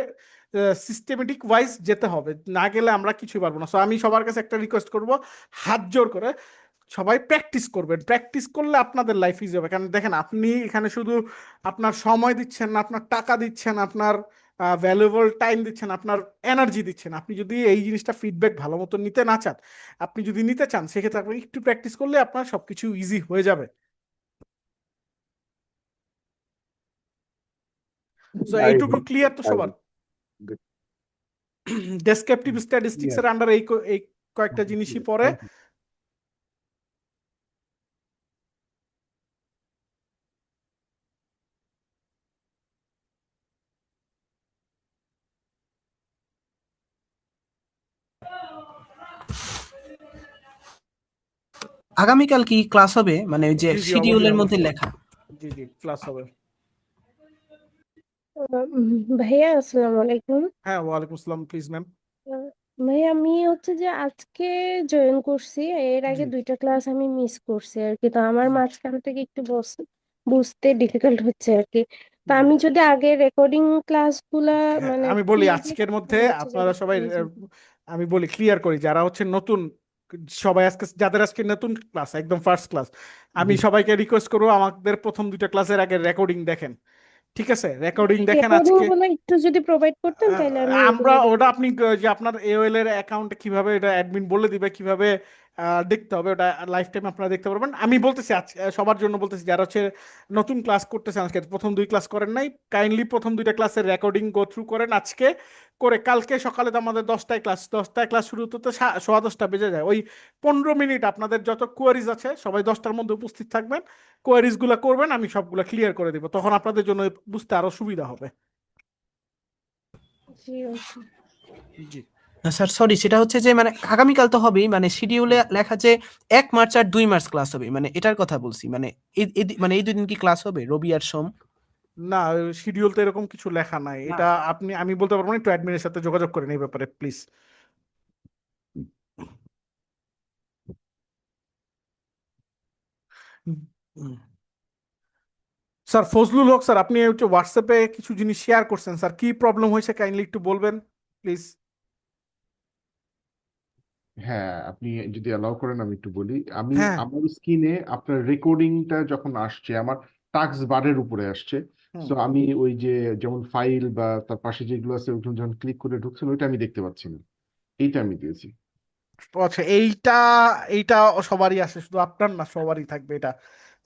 সিস্টেমেটিক ওয়াইজ যেতে হবে, না গেলে আমরা কিছুই পারবো না। সো আমি সবার কাছে একটা রিকোয়েস্ট করব, হাত জোর করে সবাই প্র্যাকটিস করবেন। প্র্যাকটিস করলে আপনাদের লাইফ ইজি হবে, কারণ দেখেন আপনি এখানে শুধু আপনার সময় দিচ্ছেন না, আপনার টাকা দিচ্ছেন, আপনার ভ্যালুয়েবল টাইম দিচ্ছেন, আপনার এনার্জি দিচ্ছেন। আপনি যদি এই জিনিসটা ফিডব্যাক ভালো মতো নিতে না চান, আপনি যদি নিতে চান, সেক্ষেত্রে আপনি একটু প্র্যাকটিস করলে আপনার সবকিছু ইজি হয়ে যাবে। সো
I
এইটুকু ক্লিয়ার তো
I
সবার?
good.
Descriptive statistics
Yes.
এর আন্ডার এই কয়েকটা জিনিসই
Yes,
পড়ে।
thank you.
আগামীকাল কি ক্লাস হবে, মানে ওই যে
জি জি,
শিডিউলের
অবশ্যই
মধ্যে
অবশ্যই,
লেখা?
জি জি, ক্লাস হবে।
ভাইয়া আসসালামু আলাইকুম।
হ্যাঁ, ওয়ালাইকুম আসসালাম, প্লিজ ম্যাম।
আহ, ভাইয়া আমি হচ্ছে যে আজকে জয়েন করছি, এর
জি
আগে 2টা ক্লাস আমি মিস করছি আর কি, তো আমার
জি
মাঝখান থেকে একটু বুঝতে ডিফিকাল্ট হচ্ছে আর কি। তো
জি।
আমি যদি আগে রেকর্ডিং ক্লাসগুলা
হ্যাঁ,
মানে
আমি বলি
ক্লিয়ারলি
আজকের মধ্যে
হচ্ছে যে
আপনারা সবাই
ইজি।
আমি বলি ক্লিয়ার করি, যারা হচ্ছে নতুন, সবাই আজকে যাদের আজকে নতুন ক্লাস, একদম ফার্স্ট ক্লাস, আমি সবাইকে রিকোয়েস্ট করবো আমাদের প্রথম 2টা ক্লাসের আগে রেকর্ডিং দেখেন, ঠিক আছে? রেকর্ডিং দেখেন
রেকর্ডিং
আজকে।
গুলো একটু যদি প্রোভাইড করতেন তাহলে আমি
আমরা
ওগুলো
ওটা
দেখে
আপনি যে আপনার এওএল এর অ্যাকাউন্টে কিভাবে এটা অ্যাডমিন বলে দিবে কিভাবে দেখতে হবে, ওটা লাইফ টাইম আপনারা দেখতে পারবেন। আমি বলতেছি আজ সবার জন্য বলতেছি, যারা হচ্ছে নতুন ক্লাস করতেছেন, আজকে প্রথম 2 ক্লাস করেন নাই, কাইন্ডলি প্রথম 2টা ক্লাসের রেকর্ডিং গো থ্রু করেন আজকে, করে কালকে সকালে তো আমাদের 10টায় ক্লাস শুরু হতে 10:15 বেজে যায়, ওই 15 মিনিট আপনাদের যত কোয়ারিজ আছে সবাই 10টার মধ্যে উপস্থিত থাকবেন, কোয়ারিজ গুলা করবেন, আমি সবগুলা ক্লিয়ার করে দিব, তখন আপনাদের জন্য বুঝতে আরো সুবিধা হবে।
জি okay।
জি।
না স্যার, সরি, সেটা হচ্ছে যে মানে আগামীকাল তো হবেই, মানে শিডিউলে লেখা যে 1 মার্চ আর 2 মার্চ ক্লাস হবে, মানে এটার কথা বলছি, মানে মানে এই 2 দিন কি ক্লাস হবে, রবি আর সোম?
না, শিডিউল তো এরকম কিছু লেখা নাই,
না।
এটা আমি বলতে পারবো না, একটু অ্যাডমিনের সাথে যোগাযোগ করেন এই ব্যাপারে please. Sir Fazlul Haque sir, আপনি হচ্ছে হোয়াটসঅ্যাপে কিছু জিনিস শেয়ার করছেন স্যার, কি প্রবলেম হয়েছে কাইন্ডলি একটু বলবেন প্লিজ?
হ্যাঁ, আপনি যদি অ্যালাউ করেন আমি একটু বলি। আমি
হ্যাঁ।
আমার স্ক্রিনে আপনার রেকর্ডিংটা যখন আসছে আমার টাস্ক বারের উপরে আসছে,
হুম।
সো আমি ওই যে যেমন ফাইল বা তার পাশে যেগুলো আছে ওগুলো যখন ক্লিক করে ঢুকছেন ওইটা আমি দেখতে পাচ্ছি না, এইটা আমি দিয়েছি।
আচ্ছা, এইটা এইটা সবারই আসে, শুধু আপনার না, সবারই থাকবে এটা।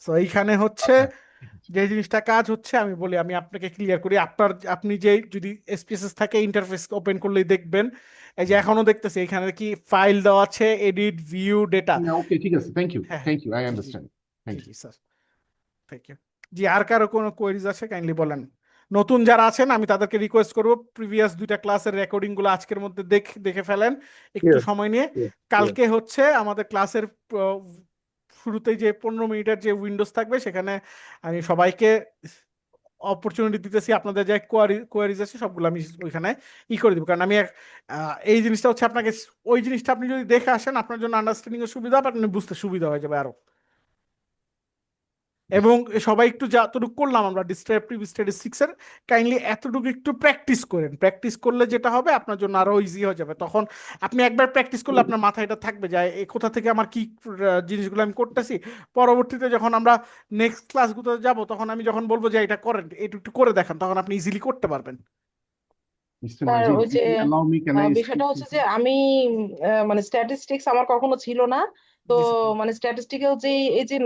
তো এইখানে হচ্ছে
আচ্ছা, ঠিক আছে।
যে জিনিসটা কাজ হচ্ছে, আমি বলি, আমি আপনাকে ক্লিয়ার করি, আপনি যে যদি এসপিএসএস থাকে ইন্টারফেস ওপেন করলেই দেখবেন, এই যে এখনো দেখতেছি এখানে কি ফাইল দেওয়া আছে, এডিট, ভিউ, ডেটা।
না, ওকে, ঠিক আছে, থ্যাংক ইউ,
হ্যাঁ
থ্যাংক ইউ, আই
জি জি
আন্ডারস্ট্যান্ড,
জি
থ্যাংক ইউ।
জি স্যার, থ্যাংক ইউ। জি, আর কারো কোনো কোয়েরিজ আছে কাইন্ডলি বলেন। নতুন যারা আছেন আমি তাদেরকে রিকোয়েস্ট করব, প্রিভিয়াস 2টা ক্লাসের রেকর্ডিং গুলো আজকের মধ্যে দেখে ফেলেন একটু
Yes,
সময় নিয়ে।
yes, yes.
কালকে হচ্ছে আমাদের ক্লাসের শুরুতেই যে 15 মিনিটের যে উইন্ডোজ থাকবে, সেখানে আমি সবাইকে অপরচুনিটি দিতেছি, আপনাদের যে কোয়ারিজ আছে সবগুলো আমি ওইখানে করে দিব, কারণ আমি এই জিনিসটা হচ্ছে আপনাকে, ওই জিনিসটা আপনি যদি দেখে আসেন আপনার জন্য আন্ডারস্ট্যান্ডিং এর সুবিধা হবে, আপনি বুঝতে সুবিধা হয়ে যাবে আরো। এবং সবাই একটু যতটুকু করলাম আমরা ডিসক্রিপটিভ স্ট্যাটিস্টিক্স এর, কাইন্ডলি এতটুকু একটু প্র্যাকটিস করেন। প্র্যাকটিস করলে যেটা হবে আপনার জন্য আরো ইজি হয়ে যাবে। তখন আপনি একবার প্র্যাকটিস করলে আপনার মাথায় এটা থাকবে যে এই কোথা থেকে আমার কি জিনিসগুলো আমি করতেছি। পরবর্তীতে যখন আমরা নেক্সট ক্লাসগুলোতে যাব তখন আমি যখন বলবো যে এটা করেন, একটু একটু করে দেখান, তখন আপনি ইজিলি করতে পারবেন।
মিস্টার
স্যার
নাজিম,
ওই যে
allow me, can I
বিষয়টা
speak?
হচ্ছে যে আমি মানে স্ট্যাটিস্টিক্স আমার কখনো ছিল না, তো
জি স্যার।
মানে স্ট্যাটিস্টিক্যাল যে এই যে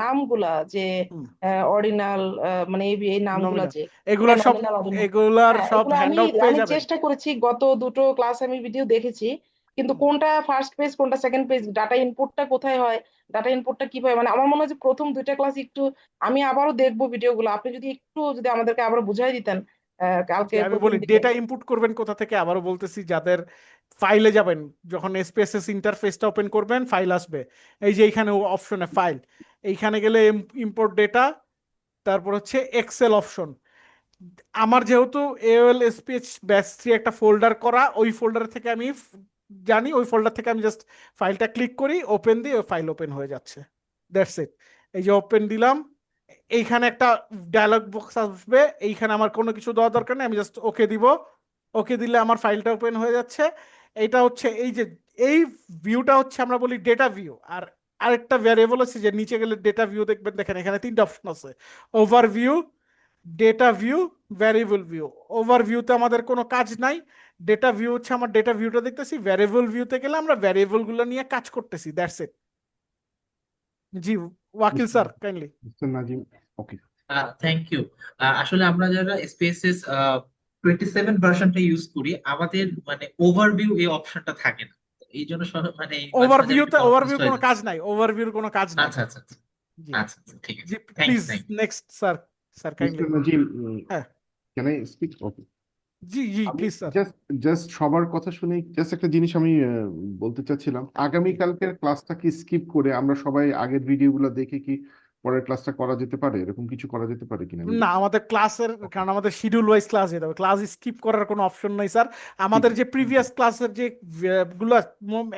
নামগুলা যে অর্ডিনাল, মানে এই নামগুলা
নমিনাল
যে
এগুলার সব,
নমিনাল অর্ডিনাল,
এগুলার
হ্যাঁ
সব
এগুলো
হ্যান্ড
আমি
আউট পেয়ে
আমি
যাবেন।
চেষ্টা করেছি, গত দুটো ক্লাস আমি ভিডিও দেখেছি, কিন্তু কোনটা ফার্স্ট পেজ কোনটা সেকেন্ড পেজ, ডাটা ইনপুটটা কোথায় হয়, ডাটা ইনপুটটা কিভাবে, মানে আমার মনে হয় যে প্রথম দুইটা ক্লাস একটু, আমি আবারও দেখবো ভিডিওগুলো, আপনি যদি আমাদেরকে আবার বুঝাই দিতেন কালকে
যে আমি
প্রথম
বলি
দিকে।
ডেটা ইনপুট করবেন কোথা থেকে, আবারও বলতেছি, যাদের ফাইলে যাবেন যখন এসপিএসএস ইন্টারফেসটা ওপেন করবেন ফাইল আসবে, এই যে এইখানে অপশনে ফাইল, এইখানে গেলে ইম্পোর্ট ডেটা, তারপর হচ্ছে এক্সেল অপশন। আমার যেহেতু এওএল এসপিএইচ ব্যাচ 3 একটা ফোল্ডার করা, ওই ফোল্ডার থেকে আমি জানি, ওই ফোল্ডার থেকে আমি জাস্ট ফাইলটা ক্লিক করি, ওপেন দিই, ওই ফাইল ওপেন হয়ে যাচ্ছে। That's it. এই যে ওপেন দিলাম, এইখানে একটা ডায়লগ বক্স আসবে, এইখানে আমার কোনো কিছু দেওয়ার দরকার নেই, আমি জাস্ট ওকে দিব। ওকে দিলে আমার ফাইলটা ওপেন হয়ে যাচ্ছে। এইটা হচ্ছে এই যে এই ভিউটা হচ্ছে আমরা বলি ডেটা ভিউ। আর আরেকটা ভ্যারিয়েবল আছে যে নিচে গেলে ডেটা ভিউ দেখবেন, দেখেন এখানে 3টা অপশন আছে, overview, data view, variable view. ওভারভিউতে আমাদের কোনো কাজ নাই, ডেটা ভিউ হচ্ছে আমার ডেটা ভিউটা দেখতেছি, ভ্যারিয়েবল ভিউতে গেলে আমরা ভ্যারিয়েবল গুলো নিয়ে কাজ করতেছি, দ্যাটস ইট। জি Wakil sir kindly.
Mister Nazim, okay.
Thank you. আসলে আমরা যারা স্পেসেস 27 ভার্সনটা ইউজ করি, আমাদের মানে ওভারভিউ এই অপশনটা থাকে না, এই জন্য মানে মাঝে মাঝে আমি একটু
ওভারভিউ
কনফিউজ হয়ে
কোনো কাজ
যাচ্ছি।
নাই, ওভারভিউর কোনো কাজ নাই।
আচ্ছা আচ্ছা আচ্ছা
জি
আচ্ছা আচ্ছা, ঠিক আছে,
জি
thank
please
thank
next sir, sir kindly.
Mister Nazim,
হ্যাঁ
ক্যান আই স্পিক? ওকে।
জি জি
আমি
প্লিজ স্যার।
জাস্ট জাস্ট সবার কথা শুনে জাস্ট একটা জিনিস আমি বলতে চাচ্ছিলাম, আগামীকালকের ক্লাসটা কি স্কিপ করে আমরা সবাই আগের ভিডিওগুলো দেখে কি পরের ক্লাসটা করা যেতে পারে? এরকম কিছু করা যেতে পারে কিনা?
না, আমাদের ক্লাসের, কারণ আমাদের শিডিউল ওয়াইজ ক্লাস যেতে হবে, ক্লাস স্কিপ করার কোনো অপশন নাই স্যার। আমাদের যে প্রিভিয়াস ক্লাসের যে গুলো,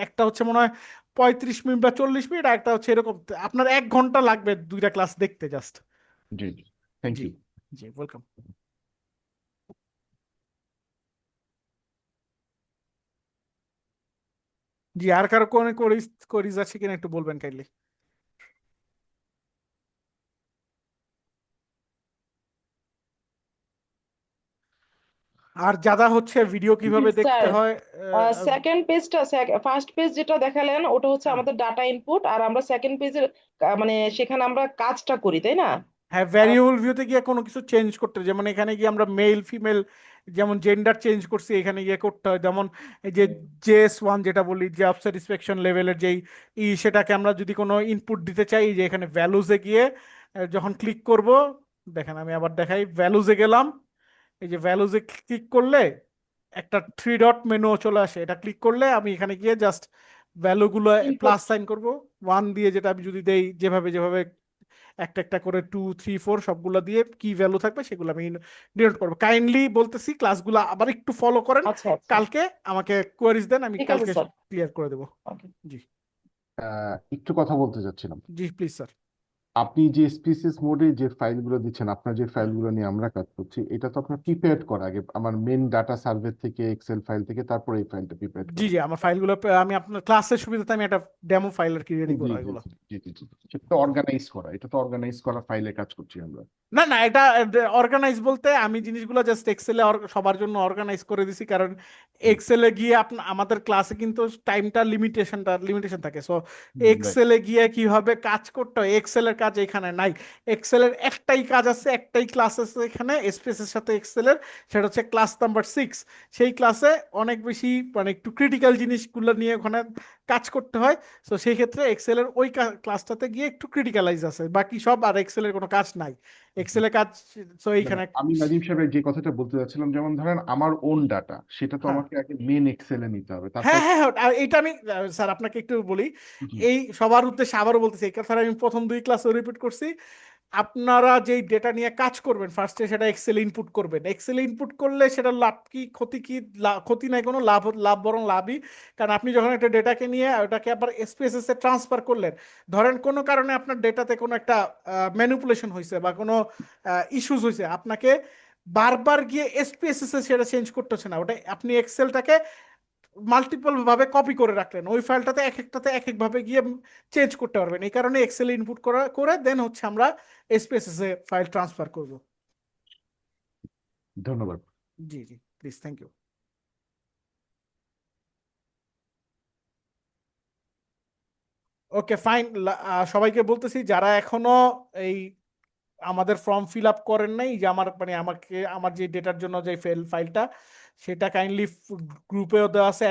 একটা হচ্ছে মনে হয় 35 মিনিট বা 40 মিনিট, আর একটা হচ্ছে এরকম, আপনার 1 ঘন্টা লাগবে 2টা ক্লাস দেখতে জাস্ট।
জি জি, থ্যাংক
জি
ইউ।
জি ওয়েলকাম। জি আর কারো কোনো কোরিজ আছে কিনা একটু বলবেন কাইন্ডলি। আর যারা হচ্ছে ভিডিও কিভাবে দেখতে
স্যার
হয়,
সেকেন্ড পেজটা, ফার্স্ট পেজ যেটা দেখালেন ওটা হচ্ছে
হ্যাঁ
আমাদের ডাটা ইনপুট, আর আমরা সেকেন্ড পেজের মানে সেখানে আমরা কাজটা করি, তাই না?
হ্যাঁ ভ্যারিয়েবল ভিউতে গিয়ে কোনো কিছু চেঞ্জ করতে হয়, যেমন এখানে গিয়ে আমরা মেল ফিমেল যেমন জেন্ডার চেঞ্জ করছি, এখানে গিয়ে করতে হয়। যেমন এই যে JS1 যেটা বলি, জব স্যাটিসফ্যাকশন লেভেলের যেই সেটাকে আমরা যদি কোনো ইনপুট দিতে চাই, যে এখানে ভ্যালুজে গিয়ে যখন ক্লিক করব, দেখেন আমি আবার দেখাই, ভ্যালুজে গেলাম, এই যে ভ্যালুজে ক্লিক করলে একটা 3 ডট মেনু চলে আসে, এটা ক্লিক করলে আমি এখানে গিয়ে জাস্ট ভ্যালুগুলো
ইনপুট।
প্লাস সাইন করব 1 দিয়ে, যেটা আমি যদি দেই যেভাবে যেভাবে একটা একটা করে 2 3 4 সবগুলো দিয়ে কি ভ্যালু থাকবে সেগুলো আমি ডিনোট করবো। কাইন্ডলি বলতেছি ক্লাসগুলো আবার একটু ফলো করেন,
আচ্ছা আচ্ছা,
কালকে আমাকে কোয়ারিজ দেন, আমি
ঠিক আছে
কালকে
স্যার।
ক্লিয়ার করে দেবো।
ওকে।
জি
একটু কথা বলতে চাচ্ছিলাম।
জি প্লিজ স্যার।
আপনি যে স্পিসিস মোডে যে ফাইলগুলো দিচ্ছেন, আপনার যে ফাইলগুলো নিয়ে আমরা কাজ করছি, এটা তো আপনার প্রিপেয়ার করা আগে আমার মেন ডাটা সার্ভে থেকে, এক্সেল ফাইল থেকে, তারপরে এই ফাইলটা প্রিপেয়ার
জি
করা।
জি আমার ফাইলগুলো আমি আপনার ক্লাসের সুবিধাতে আমি একটা ডেমো ফাইল আর কি রেডি
জি
করা
জি
এগুলো।
জি জি জি, সেটা তো অর্গানাইজ করা, এটা তো অর্গানাইজ করা ফাইলে কাজ করছি আমরা।
না না, এটা অর্গানাইজ বলতে আমি জিনিসগুলো জাস্ট এক্সেলে সবার জন্য অর্গানাইজ করে দিছি, কারণ এক্সেলে গিয়ে আমাদের ক্লাসে কিন্তু টাইমটা লিমিটেশন থাকে। সো এক্সেলে গিয়ে কিভাবে কাজ করতে হয়, এক্সেলের কাজ এখানে নাই। এক্সেলের একটাই কাজ আছে, একটাই ক্লাস আছে এখানে স্পেসের সাথে এক্সেলের, সেটা হচ্ছে ক্লাস নাম্বার 6। সেই ক্লাসে অনেক বেশি মানে একটু ক্রিটিক্যাল জিনিসগুলো নিয়ে ওখানে কাজ করতে হয়। তো সেই ক্ষেত্রে এক্সেলের ওই ক্লাসটাতে গিয়ে একটু ক্রিটিক্যালাইজ আছে, বাকি সব আর এক্সেলের কোনো কাজ নাই, এক্সেলের কাজ। তো এইখানে
আমি নাজিম সাহেবের যে কথাটা বলতে চাচ্ছিলাম, যেমন ধরেন আমার ওন ডাটা, সেটা তো
হ্যাঁ
আমাকে আগে মেন এক্সেলে নিতে হবে,
হ্যাঁ
তারপর
হ্যাঁ হ্যাঁ, আর এইটা আমি স্যার আপনাকে একটু বলি,
জি
এই সবার উদ্দেশ্যে আবারও বলতেছি, এই কথাটা আমি প্রথম 2 ক্লাসে রিপিট করছি। আপনারা যেই ডেটা নিয়ে কাজ করবেন ফার্স্টে সেটা এক্সেল ইনপুট করবেন। এক্সেল ইনপুট করলে সেটা লাভ কি ক্ষতি কি, ক্ষতি নাই কোনো, লাভ লাভ বরং লাভই। কারণ আপনি যখন একটা ডেটাকে নিয়ে ওটাকে আবার এসপিএসএস এ ট্রান্সফার করলেন, ধরেন কোনো কারণে আপনার ডেটাতে কোনো একটা ম্যানিপুলেশন হয়েছে বা কোনো ইস্যুস হয়েছে, আপনাকে বারবার গিয়ে এসপিএসএস এ সেটা চেঞ্জ করতেছে না, ওটা আপনি এক্সেলটাকে মাল্টিপল ভাবে কপি করে রাখলেন, ওই ফাইলটাতে এক একটাতে এক এক ভাবে গিয়ে চেঞ্জ করতে পারবেন। এই কারণে এক্সেল ইনপুট করে দেন হচ্ছে আমরা এসপিএসএস এ ফাইল ট্রান্সফার করব।
ধন্যবাদ।
জি জি, please, thank you. Okay fine, সবাইকে বলতেছি যারা এখনো এই আমাদের ফর্ম ফিল আপ করেন নাই, যে আমার মানে আমার যে ডেটার জন্য যে ফাইলটা, সেটা কাইন্ডলি গ্রুপেও দেওয়া আছে